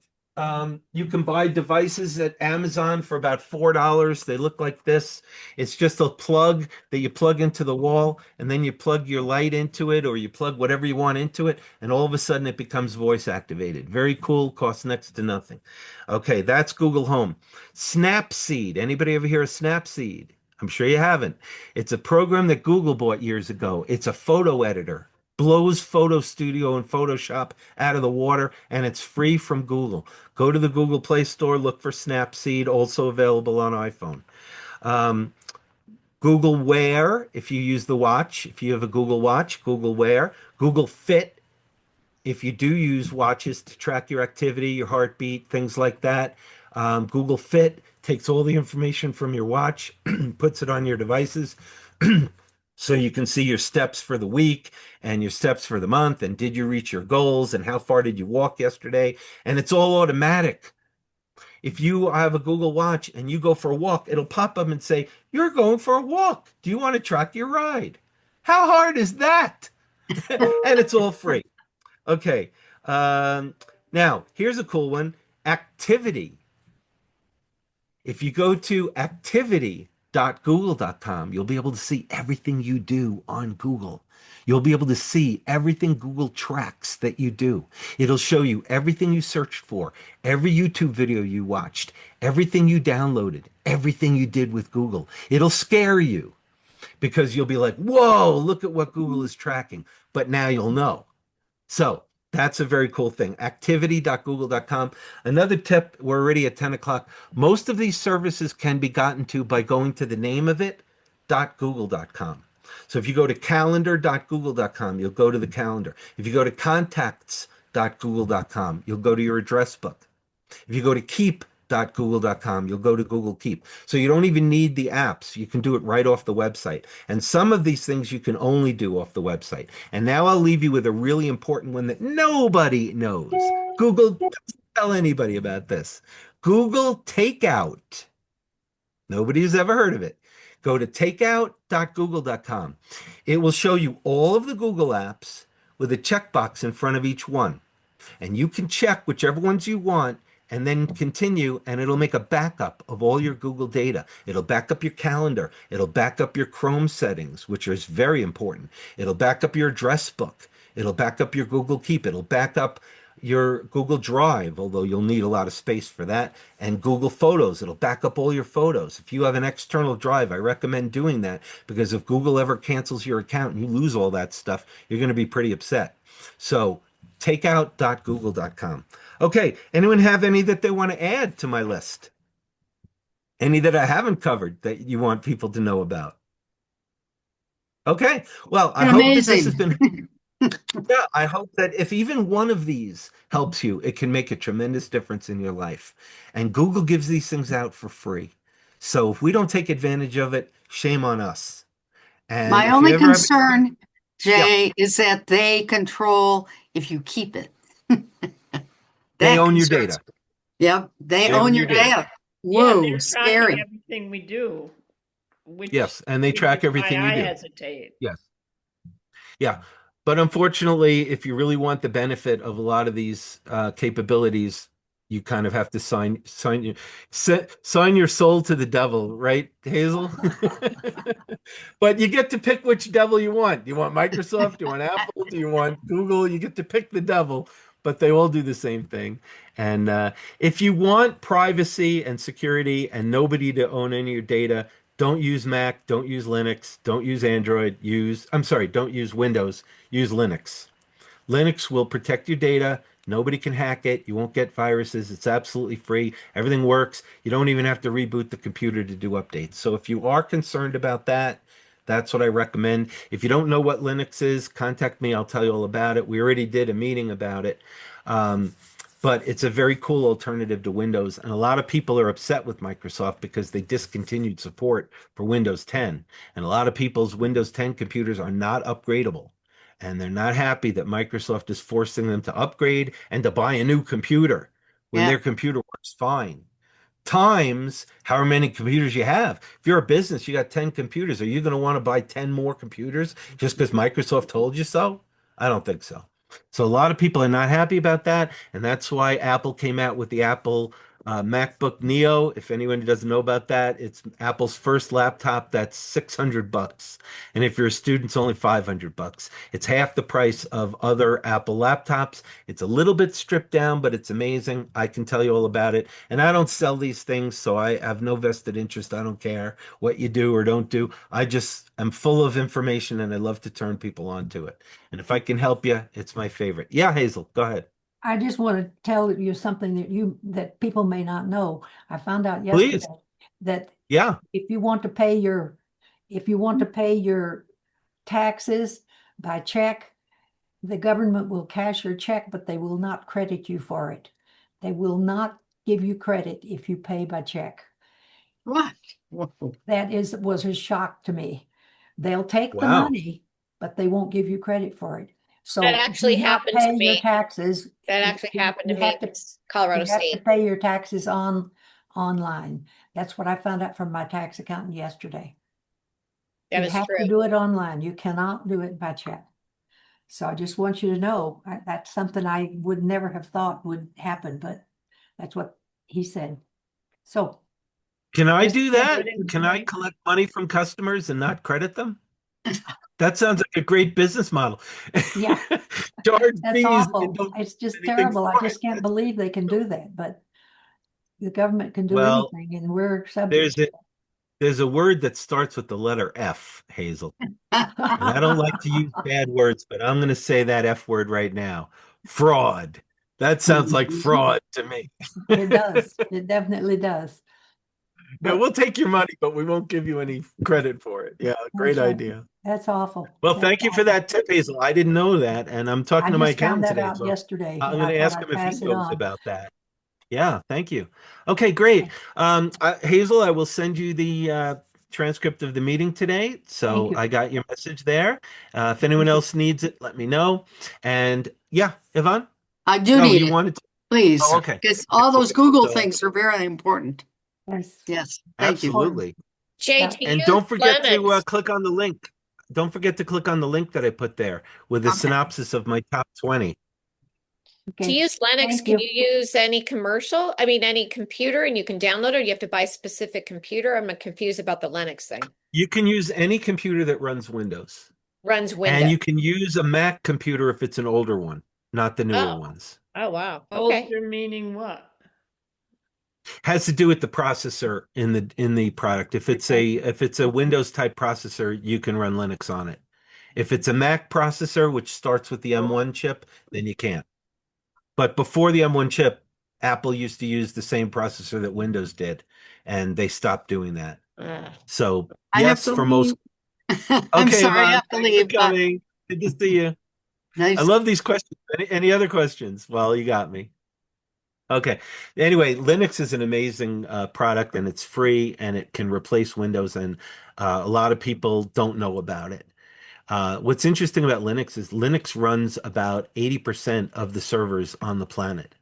You can buy devices at Amazon for about $4. They look like this. It's just a plug that you plug into the wall, and then you plug your light into it, or you plug whatever you want into it, and all of a sudden it becomes voice activated. Very cool, costs next to nothing. Okay, that's Google Home. Snapseed. Anybody ever hear of Snapseed? I'm sure you haven't. It's a program that Google bought years ago. It's a photo editor. Blows Photo Studio and Photoshop out of the water, and it's free from Google. Go to the Google Play Store, look for Snapseed, also available on iPhone. Um, Google Wear, if you use the watch, if you have a Google Watch, Google Wear. Google Fit, if you do use watches to track your activity, your heartbeat, things like that. Google Fit takes all the information from your watch, puts it on your devices. So you can see your steps for the week and your steps for the month, and did you reach your goals, and how far did you walk yesterday? And it's all automatic. If you have a Google Watch and you go for a walk, it'll pop up and say, "You're going for a walk. Do you want to track your ride?" How hard is that? And it's all free. Okay. Um, Now, here's a cool one. Activity. If you go to activity.google.com, you'll be able to see everything you do on Google. You'll be able to see everything Google tracks that you do. It'll show you everything you searched for, every YouTube video you watched, everything you downloaded, everything you did with Google. It'll scare you because you'll be like, whoa, look at what Google is tracking. But now you'll know. So that's a very cool thing. Activity.google.com. Another tip, we're already at 10 o'clock. Most of these services can be gotten to by going to the name of it, .google.com. So if you go to calendar.google.com, you'll go to the calendar. If you go to contacts.google.com, you'll go to your address book. If you go to keep.google.com, you'll go to Google Keep. So you don't even need the apps. You can do it right off the website. And some of these things you can only do off the website. And now I'll leave you with a really important one that nobody knows. Google doesn't tell anybody about this. Google Takeout. Nobody's ever heard of it. Go to takeout.google.com. It will show you all of the Google apps with a checkbox in front of each one, and you can check whichever ones you want and then continue, and it'll make a backup of all your Google data. It'll back up your calendar. It'll back up your Chrome settings, which is very important. It'll back up your address book. It'll back up your Google Keep. It'll back up your Google Drive, although you'll need a lot of space for that, and Google Photos. It'll back up all your photos. If you have an external drive, I recommend doing that, because if Google ever cancels your account and you lose all that stuff, you're going to be pretty upset. So takeout.google.com. Okay, anyone have any that they want to add to my list? Any that I haven't covered that you want people to know about? Okay, well, I hope that this has Amazing. been, yeah, I hope that if even one of these helps you, it can make a tremendous difference in your life. And Google gives these things out for free. So if we don't take advantage of it, shame on us. And My if you only ever have, concern, yeah, Jay, is that they control if you keep it. they That own your concerns data. me. Yep, they They own own your your data. data. Yeah, Whoa, they're tracking scary. everything we do, which Yes, and they which track is why everything you I do. hesitate. Yes. Yeah. But unfortunately, if you really want the benefit of a lot of these capabilities, you kind of have to sign your soul to the devil, right, Hazel? But you get to pick which devil you want. Do you want Microsoft? Do you want Apple? Do you want Google? You get to pick the devil, but they all do the same thing. And if you want privacy and security and nobody to own any of your data, don't use Mac, don't use Linux, don't use Android, I'm sorry, don't use Windows, use Linux. Linux will protect your data. Nobody can hack it. You won't get viruses. It's absolutely free. Everything works. You don't even have to reboot the computer to do updates. So if you are concerned about that, that's what I recommend. If you don't know what Linux is, contact me. I'll tell you all about it. We already did a meeting about it. Um, but it's a very cool alternative to Windows. And a lot of people are upset with Microsoft because they discontinued support for Windows 10. And a lot of people's Windows 10 computers are not upgradable. And they're not happy that Microsoft is forcing them to upgrade and to buy a new computer when Yeah. their computer works fine. Times however many computers you have. If you're a business, you got 10 computers. Are you going to want to buy 10 more computers just because Microsoft told you so? I don't think so. So a lot of people are not happy about that, and that's why Apple came out with the Apple MacBook Neo. If anyone doesn't know about that, it's Apple's first laptop that's $600, and if you're a student, it's only $500. It's half the price of other Apple laptops. It's a little bit stripped down, but it's amazing. I can tell you all about it, and I don't sell these things, so I have no vested interest. I don't care what you do or don't do. I just am full of information, and I love to turn people on to it. And if I can help you, it's my favorite. Yeah, Hazel, go ahead. I just want to tell you something that people may not know. I found out yesterday Please. that Yeah. if you want to pay your taxes by check, the government will cash your check, but they will not credit you for it. They will not give you credit if you pay by check. What? Whoa. Was a shock to me. They'll take the Wow. money, but they won't give you credit for it. That So if actually you not happened to pay your me. taxes, That actually happened to you me have in to Colorado State. pay your taxes online. That's what I found out from my tax accountant yesterday. That You is have true. to do it online. You cannot do it by check. So I just want you to know that's something I would never have thought would happen, but that's what he said. So Can I just do good that? Can I information. collect money from customers and not credit them? That sounds like a great business model. Yeah, Charge that's fees and awful. don't It's do just anything terrible. I for it. just can't believe they can do that, but the government can do Well, anything and we're subject there's to a there's a word that starts with the letter F, Hazel. And I don't like to use bad words, but I'm going to say that F word right now. Fraud. That sounds like fraud to me. It does. It definitely does. Yeah, But we'll take your money, but we won't give you any credit for it. Yeah, great that's right. idea. That's awful. Well, That's thank you for awful. that tip, Hazel. I didn't know that, and I'm I talking to my just found accountant that today, out so yesterday I'm and going I to thought ask him I'd if he pass it knows on. about that. Yeah, thank you. Okay, great. Hazel, I will send you the transcript of the meeting today. Thank So you. I got your message there. If anyone else needs it, let me know. And yeah, Yvonne? I do Oh, need you it, wanted to? please, Oh, okay. because Okay, all those okay. Google So things are very important. Yes. Yes, thank you. Important. absolutely. Jay, Yeah. to And use don't forget to Linux. click on the link. Don't forget to click on the link that I put there with a Okay. synopsis of my top 20. To Okay. use Linux, Thank can you. you use any commercial? I mean, any computer and you can download it, or you have to buy a specific computer? I'm confused about the Linux thing. You can use any computer that runs Windows. Runs And Windows. you can use a Mac computer if it's an older one, not the newer Oh, ones. oh wow. Okay. Older meaning what? Has to do with the processor in the product. If it's a Windows type processor, you can run Linux on it. If it's a Mac processor, which starts with the M1 chip, then you can't. But before the M1 chip, Apple used to use the same processor that Windows did, and they stopped doing that. Uh, So I have yes, to for leave. most. I'm Okay, sorry, I Yvonne, have to thanks for leave. coming. Good to see you. I Nice. love these questions. Any other questions? Well, you got me. Okay. Anyway, Linux is an amazing product and it's free and it can replace Windows, and a lot of people don't know about it. What's interesting about Linux is Linux runs about 80% of the servers on the planet,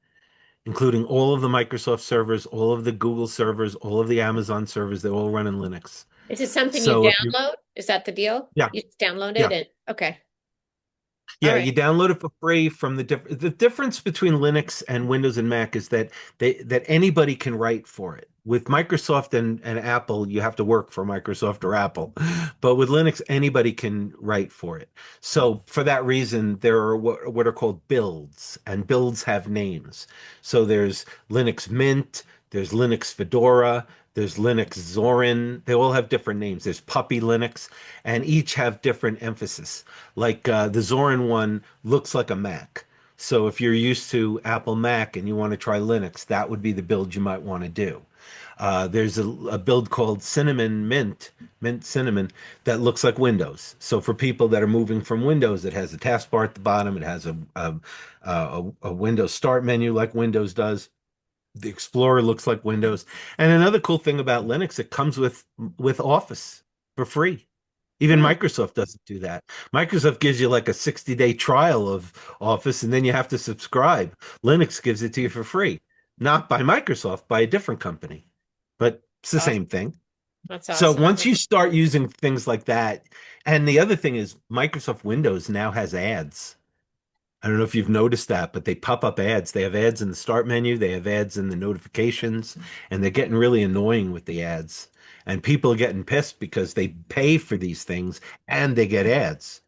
including all of the Microsoft servers, all of the Google servers, all of the Amazon servers. They all run in Linux. is it something you So if you, download? Is that the deal? yeah, You just download it yeah. and okay. All Yeah, right. you download it for free from the difference between Linux and Windows and Mac is that that anybody can write for it. With Microsoft and Apple, you have to work for Microsoft or Apple. But with Linux, anybody can write for it. So for that reason, there are what are called builds, and builds have names. So there's Linux Mint, there's Linux Fedora, there's Linux Zorin. They all have different names. There's Puppy Linux, and each have different emphasis. Like the Zorin one looks like a Mac. So if you're used to Apple Mac and you want to try Linux, that would be the build you might want to do. There's a build called Cinnamon Mint, Mint Cinnamon, that looks like Windows. So for people that are moving from Windows, it has a taskbar at the bottom. It has a Windows Start menu like Windows does. The Explorer looks like Windows. And another cool thing about Linux, it comes with Office for free. Even Hmm. Microsoft doesn't do that. Microsoft gives you like a 60-day trial of Office and then you have to subscribe. Linux gives it to you for free. Not by Microsoft, by a different company. But it's the Awesome. same thing. That's So awesome. once you start using things like that, and the other thing is Microsoft Windows now has ads. I don't know if you've noticed that, but they pop up ads. They have ads in the start menu, they have ads in the notifications, and they're getting really annoying with the ads. And people are getting pissed because they pay for these things and they get ads.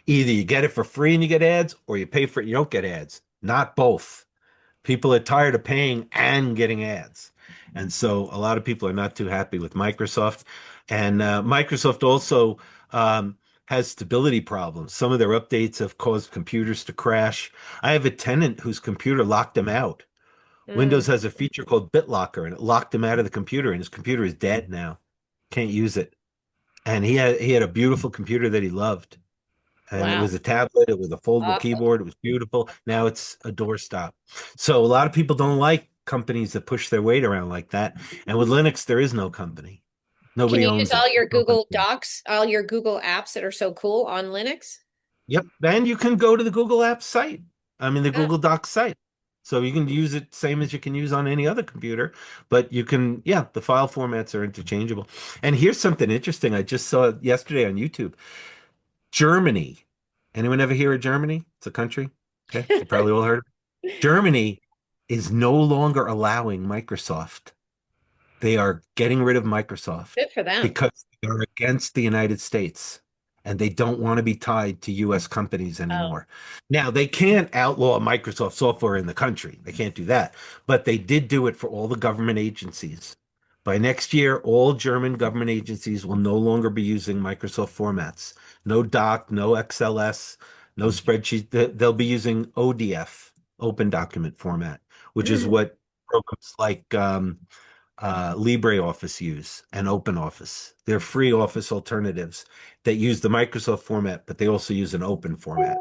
Either you get it for free and you get ads, or you pay for it and you don't get ads. Not both. People are tired of paying and getting ads. And so a lot of people are not too happy with Microsoft. And Microsoft also has stability problems. Some of their updates have caused computers to crash. I have a tenant whose computer locked him out. Windows Mm, has a feature called BitLocker, and it locked him out of the computer, and his computer is dead now. Can't use it. And he had a beautiful computer that he loved. And it wow. was a tablet, it was a foldable Awful. keyboard, it was beautiful. Now it's a doorstop. So a lot of people don't like companies that push their weight around like that. And with Linux, there is no company. Can Nobody you use owns it. all your Open Google source. Docs, all your Google apps that are so cool on Linux? Yep. And you can go to the Google Apps site. I mean, the Oh, Google Docs site. So you can use it same as you can use on any other computer, but you can, yeah, the file formats are interchangeable. And here's something interesting. I just saw it yesterday on YouTube. Germany. Anyone ever hear of Germany? It's a country. Okay. You probably all heard of it. Germany is no longer allowing Microsoft. They are getting rid of Microsoft good for them. because they're against the United States and they don't want to be tied to US companies Oh. anymore. Now, they can't outlaw Microsoft software in the country. They can't do that. But they did do it for all the government agencies. By next year, all German government agencies will no longer be using Microsoft formats. No doc, no XLS, no spreadsheet. They'll be using ODF, Open Document Format, which is Mm. what programs like LibreOffice use and OpenOffice. They're free Office alternatives that use the Microsoft format, but they also use an open format.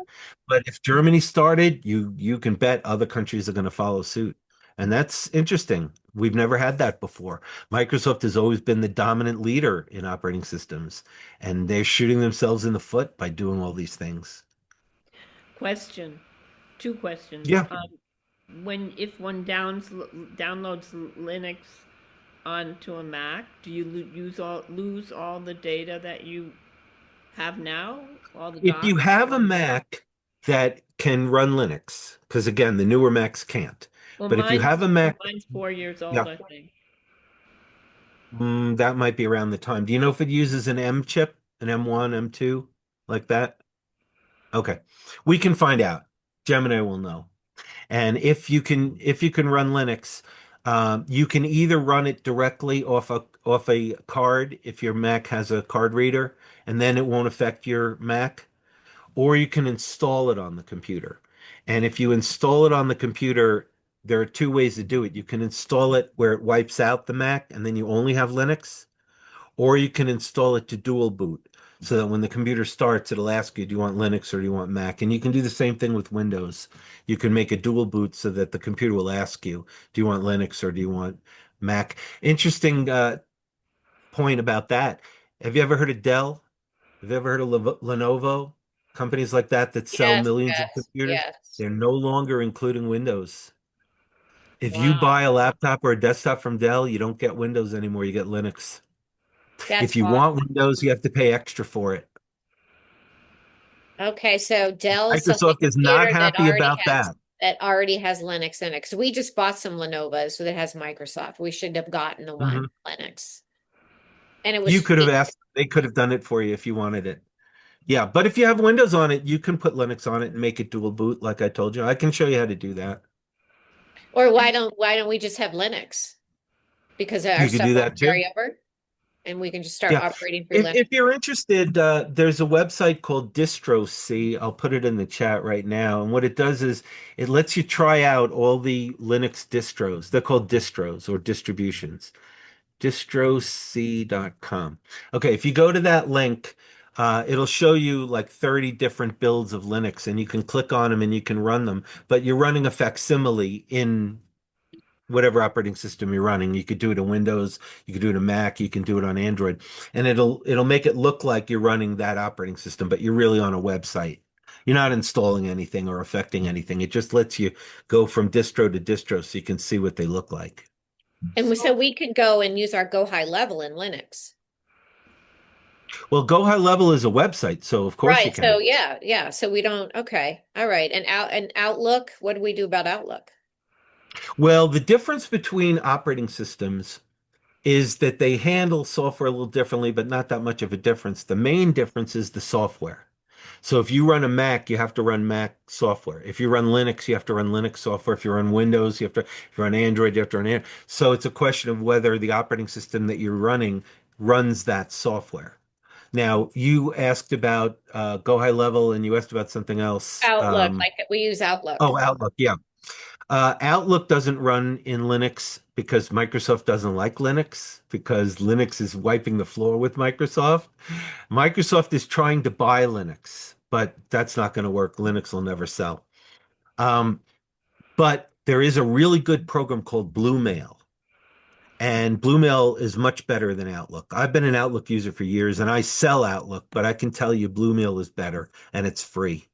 But if Germany started, you can bet other countries are going to follow suit. And that's interesting. We've never had that before. Microsoft has always been the dominant leader in operating systems, and they're shooting themselves in the foot by doing all these things. Question, two questions. Yeah. When if one downloads Linux onto a Mac, do you lose all the data that you have now, all the If you docs? have a Mac that can run Linux, because again, the newer Macs can't. Well, But if you have a Mac, mine's 4 years yeah, old, I think. that might be around the time. Do you know if it uses an M chip, an M1, M2, like that? Okay. We can find out. Gemini will know. And if you can run Linux, you can either run it directly off a card if your Mac has a card reader, and then it won't affect your Mac, or you can install it on the computer. And if you install it on the computer, there are two ways to do it. You can install it where it wipes out the Mac and then you only have Linux, or you can install it to dual boot so that when the computer starts, it'll ask you, do you want Linux or do you want Mac? And you can do the same thing with Windows. You can make a dual boot so that the computer will ask you, do you want Linux or do you want Mac? Interesting point about that. Have you ever heard of Dell? Have you ever heard of Lenovo? Companies like that that sell Yes, millions of yes, computers? yes. They're no longer including Windows. If you Wow. buy a laptop or a desktop from Dell, you don't get Windows anymore. You get Linux. If That's you want awesome. Windows, you have to pay extra for it. Okay, so Dell selling a Microsoft is not computer happy about that. that already has Linux in it. Because we just bought some Lenovo's so that has Microsoft. We should have gotten the one Mhm. Linux. And it You was could have cheap. asked, they could have done it for you if you wanted it. Yeah, but if you have Windows on it, you can put Linux on it and make it dual boot, like I told you. I can show you how to do that. Or why don't we just have Linux? Because our You could stuff do won't that too. carry over and we can just start Yeah. operating through If Linux. you're interested, there's a website called DistroC. I'll put it in the chat right now. And what it does is it lets you try out all the Linux distros. They're called distros or distributions. Distroc.com. Okay, if you go to that link, it'll show you like 30 different builds of Linux, and you can click on them and you can run them. But you're running a facsimile in whatever operating system you're running. You could do it in Windows, you could do it in Mac, you can do it on Android, and it'll make it look like you're running that operating system, but you're really on a website. You're not installing anything or affecting anything. It just lets you go from distro to distro so you can see what they look like. So we could go and use our Go High Level in Linux. Well, Go High Level is a website, so of course you Right. So can. yeah, yeah. So we don't, okay. All right. And Outlook, what do we do about Outlook? Well, the difference between operating systems is that they handle software a little differently, but not that much of a difference. The main difference is the software. So if you run a Mac, you have to run Mac software. If you run Linux, you have to run Linux software. If you run Windows, if you run Android, you have to run Android. So it's a question of whether the operating system that you're running runs that software. Now, you asked about Go High Level and you asked about something else. Outlook, like we use Outlook. Oh, Outlook. Yeah. Outlook doesn't run in Linux because Microsoft doesn't like Linux because Linux is wiping the floor with Microsoft. Microsoft is trying to buy Linux, but that's not going to work. Linux will never sell. Um, but there is a really good program called Bluemail, and Bluemail is much better than Outlook. I've been an Outlook user for years, and I sell Outlook, but I can tell you Bluemail is better, and it's free.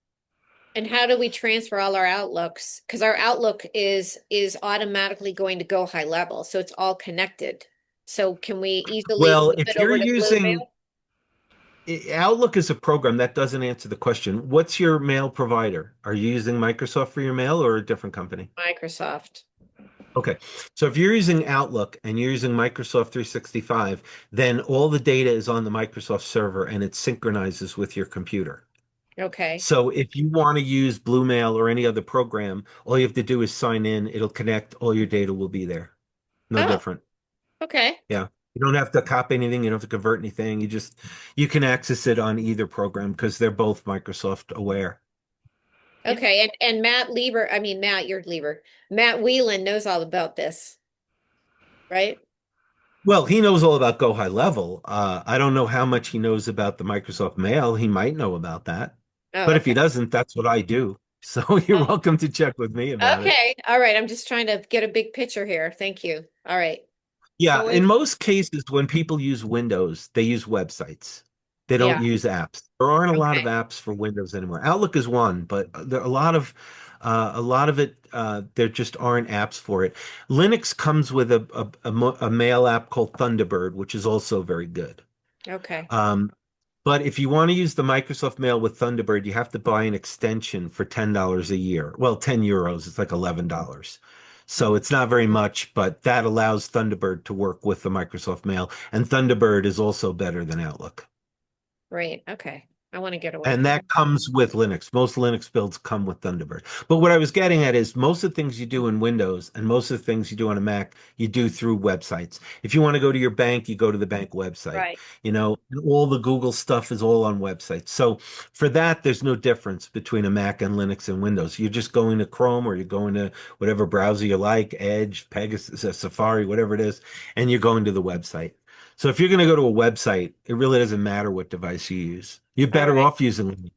And how do we transfer all our Outlooks? Because our Outlook is automatically going to go high level, so it's all connected. So can we easily Well, move if it you're over to Blue using Mail? Outlook is a program that doesn't answer the question. What's your mail provider? Are you using Microsoft for your mail or a different company? Microsoft. Okay. So if you're using Outlook and you're using Microsoft 365, then all the data is on the Microsoft server and it synchronizes with your computer. Okay. So if you want to use Bluemail or any other program, all you have to do is sign in, it'll connect, all your data will be there. No Oh, different. okay. Yeah. You don't have to copy anything, you don't have to convert anything. You can access it on either program because they're both Microsoft aware. If Okay. And Matt Lieber, I mean Matt, you're Lieber. Matt Whelan knows all about this, right? Well, he knows all about Go High Level. I don't know how much he knows about the Microsoft Mail. He might know about that. Oh, But if he okay. doesn't, that's what I do. So you're welcome to check with me about it. Okay. All right. I'm just trying to get a big picture here. Thank you. All right. Yeah, So in if, most cases, when people use Windows, they use websites. They don't yeah. use apps. There aren't a lot of Okay. apps for Windows anymore. Outlook is one, but there are a lot of it. There just aren't apps for it. Linux comes with a mail app called Thunderbird, which is also very good. Okay. Um, but if you want to use the Microsoft Mail with Thunderbird, you have to buy an extension for $10 a year. Well, 10 euros, it's like $11. So it's not very much, but that allows Thunderbird to work with the Microsoft Mail. And Thunderbird is also better than Outlook. Great. Okay. I want to get away And from. that comes with Linux. Most Linux builds come with Thunderbird. But what I was getting at is most of the things you do in Windows and most of the things you do on a Mac, you do through websites. If you want to go to your bank, you go to the bank website. Right. You know, all the Google stuff is all on websites. So for that, there's no difference between a Mac and Linux and Windows. You're just going to Chrome or you're going to whatever browser you like, Edge, Pegasus, Safari, whatever it is, and you're going to the website. So if you're going to go to a website, it really doesn't matter what device you use. You're All better right. off using Linux.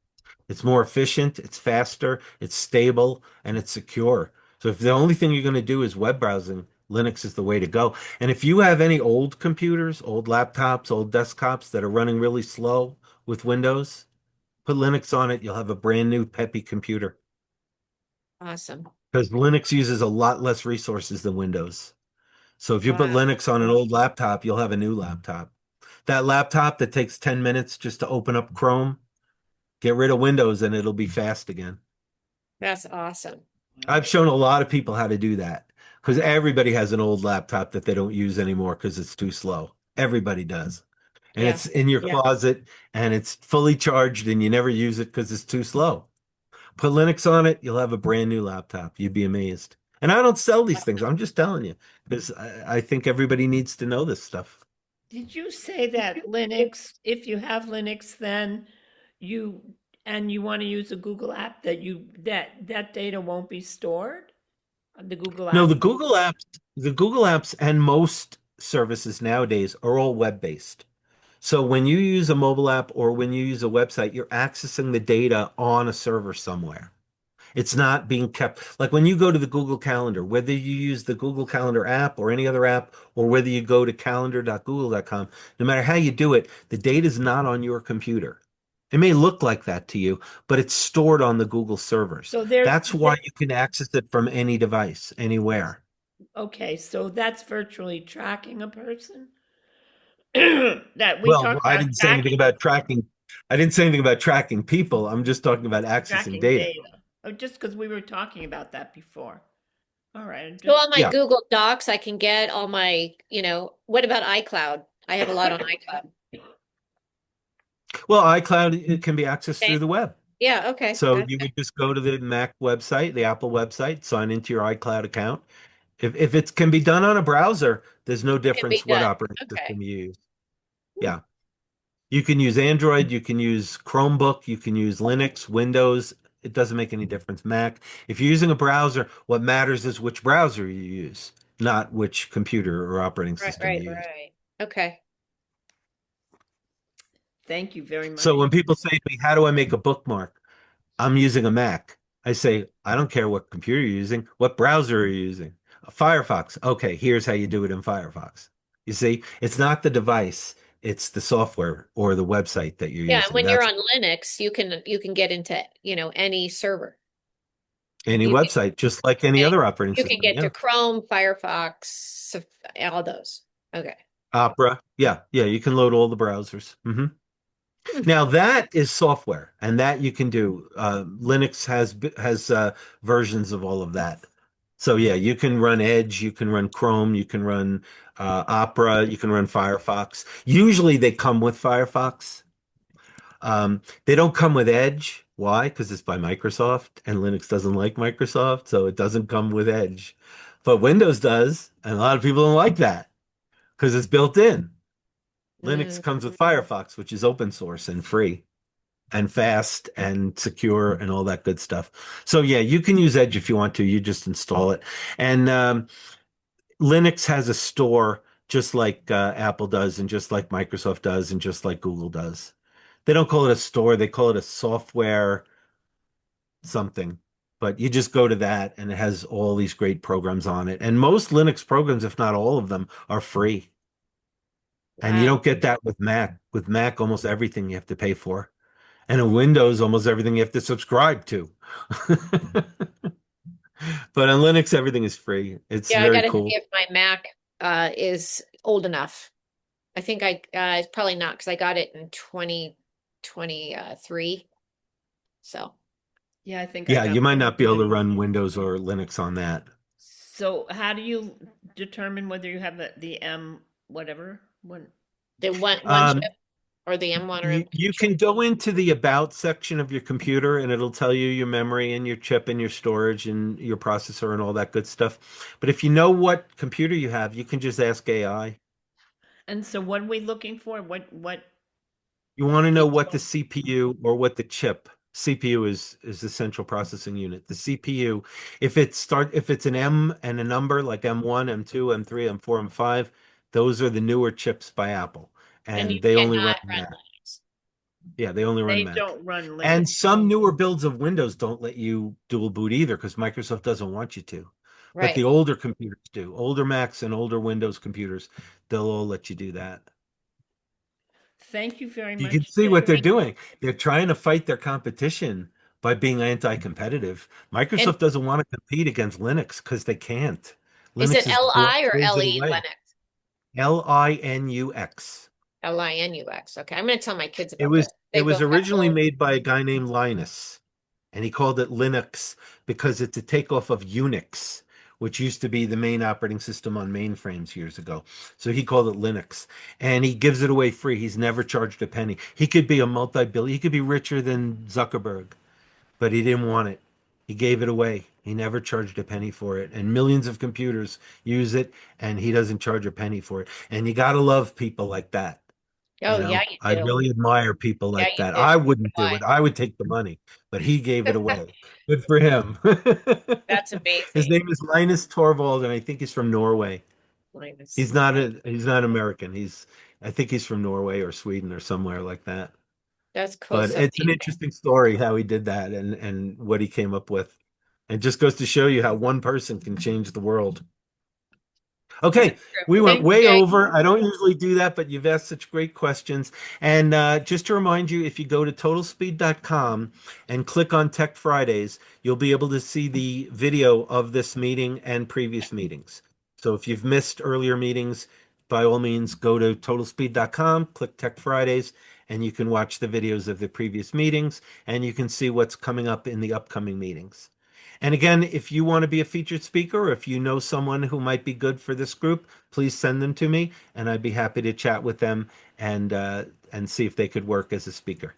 It's more efficient, it's faster, it's stable, and it's secure. So if the only thing you're going to do is web browsing, Linux is the way to go. And if you have any old computers, old laptops, old desktops that are running really slow with Windows, put Linux on it, you'll have a brand new peppy computer. Awesome. Because Linux uses a lot less resources than Windows. So if you put Wow. Linux on an old laptop, you'll have a new laptop. That laptop that takes 10 minutes just to open up Chrome, get rid of Windows and it'll be fast again. That's awesome. I've shown a lot of people how to do that because everybody has an old laptop that they don't use anymore because it's too slow. Everybody does. And Yeah. it's in your Yeah. closet and it's fully charged and you never use it because it's too slow. Put Linux on it, you'll have a brand new laptop. You'd be amazed. And I don't sell these things. I'm just telling you because I think everybody needs to know this stuff. did you say that Linux, if you have Linux, then you and you want to use a Google app that that data won't be stored? The Google No, app? The Google apps and most services nowadays are all web-based. So when you use a mobile app or when you use a website, you're accessing the data on a server somewhere. It's not being kept like when you go to the Google Calendar, whether you use the Google Calendar app or any other app, or whether you go to calendar.google.com, no matter how you do it, the data is not on your computer. It may look like that to you, but it's stored on the Google servers. So there's That's why you can access it from any device, anywhere. okay, so that's virtually tracking a person? that we Well, talked I about didn't say anything tracking about tracking. I didn't say anything about tracking people. I'm just talking about accessing tracking data. data. Oh, just because we were talking about that before. All right, So just on my Yeah. Google Docs, I can get all my, what about iCloud? I have a lot on iCloud. Well, iCloud it can be accessed Okay. through the web. Yeah, okay. So Gotcha. you would just go to the Mac website, the Apple website, sign into your iCloud account. If it can be done on a browser, there's no Can be difference what done. operating Okay. system you use. Hmm. Yeah. You can use Android, you can use Chromebook, you can use Linux, Windows. It doesn't make any difference. Mac. If you're using a browser, what matters is which browser you use, not which computer or operating Right, system right, you use. right. Okay. thank you very much. So when people say to me, "How do I make a bookmark?" I'm using a Mac. I say, I don't care what computer you're using. What browser are you using? Firefox. Okay, here's how you do it in Firefox. You see, it's not the device, it's the software or the website that you're Yeah, and using. when you're That's on Linux, you can get into, any server. any You can website, just like any any, other operating you can system. get Yeah. to Chrome, Firefox, all those. Okay. Opera. Yeah. Yeah. You can load all the browsers. Hmm. Now that is software, and that you can do. Linux has versions of all of that. So yeah, you can run Edge, you can run Chrome, you can run Opera, you can run Firefox. Usually they come with Firefox. They don't come with Edge. Why? Because it's by Microsoft, and Linux doesn't like Microsoft, so it doesn't come with Edge. But Windows does, and a lot of people don't like that because it's built in. Linux Mm. comes with Firefox, which is open source and free and fast and secure and all that good stuff. So yeah, you can use Edge if you want to. You just install it. And Linux has a store just like Apple does, and just like Microsoft does, and just like Google does. They don't call it a store, they call it a software something. But you just go to that and it has all these great programs on it. And most Linux programs, if not all of them, are free. And you Wow. don't get that with Mac. With Mac, almost everything you have to pay for. And in Windows, almost everything you have to subscribe to. But on Linux, everything is free. It's Yeah, I very gotta see cool. if my Mac is old enough. I think it's probably not because I got it in 2023. So Yeah, I think I Yeah, got you might mine in not be able to run 2020. Windows or Linux on that. So how do you determine whether you have the M whatever one? the one chip Um, or the M1 or you, M2 you chip. can go into the About section of your computer and it'll tell you your memory and your chip and your storage and your processor and all that good stuff. But if you know what computer you have, you can just ask AI. And so what are we looking for? What You want to know what the details? CPU or what the chip. CPU is the central processing unit. The CPU, if it's an M and a number like M1, M2, M3, M4, M5, those are the newer chips by Apple, And you and they only run cannot run Mac. Linux. Yeah, they only run They Mac. don't run And Linux. some newer builds of Windows don't let you dual boot either because Microsoft doesn't want you to. But the Right. older computers do. Older Macs and older Windows computers, they'll all let you do that. Thank you very You can much, see what Jay. they're doing. They're trying to fight their competition by being anti-competitive. And Microsoft doesn't want to compete against Linux because they can't. is it Linux is LI or throws it LE away. Linux? Linux. Linux. Okay. I'm going to tell my kids It about this. was it They was both originally Apple. made by a guy named Linus, and he called it Linux because it's a takeoff of Unix, which used to be the main operating system on mainframes years ago. So he called it Linux, and he gives it away free. He's never charged a penny. He could be a multi-billion. He could be richer than Zuckerberg, but he didn't want it. He gave it away. He never charged a penny for it. And millions of computers use it, and he doesn't charge a penny for it. And you got to love people like that. Oh, yeah, you I do. really admire people Yeah, like you that. do. I wouldn't do Why? it. I would take the money, but he gave it away. Good for him. That's His amazing. name is Linus Torvald, and I think he's from Norway. Linus. He's not American. I think he's from Norway or Sweden or somewhere like that. That's cool. But So it's an interesting story how he did that and what he came up with. It just goes to show you how one person can change the world. that's Okay, true. we went Thanks, way Jay. over. I don't usually do that, but you've asked such great questions. And just to remind you, if you go to totalspeed.com and click on Tech Fridays, you'll be able to see the video of this meeting and previous meetings. So if you've missed earlier meetings, by all means, go to totalspeed.com, click Tech Fridays, and you can watch the videos of the previous meetings, and you can see what's coming up in the upcoming meetings. And again, if you want to be a featured speaker, or if you know someone who might be good for this group, please send them to me, and I'd be happy to chat with them and see if they could work as a speaker.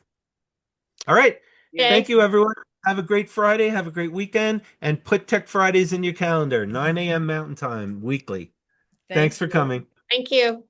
All right. Thank Okay. you, everyone. Have a great Friday. Have a great weekend, and put Tech Fridays in your calendar, 9 a.m. Mountain Time weekly. Thanks Thank for you. coming. Thank you.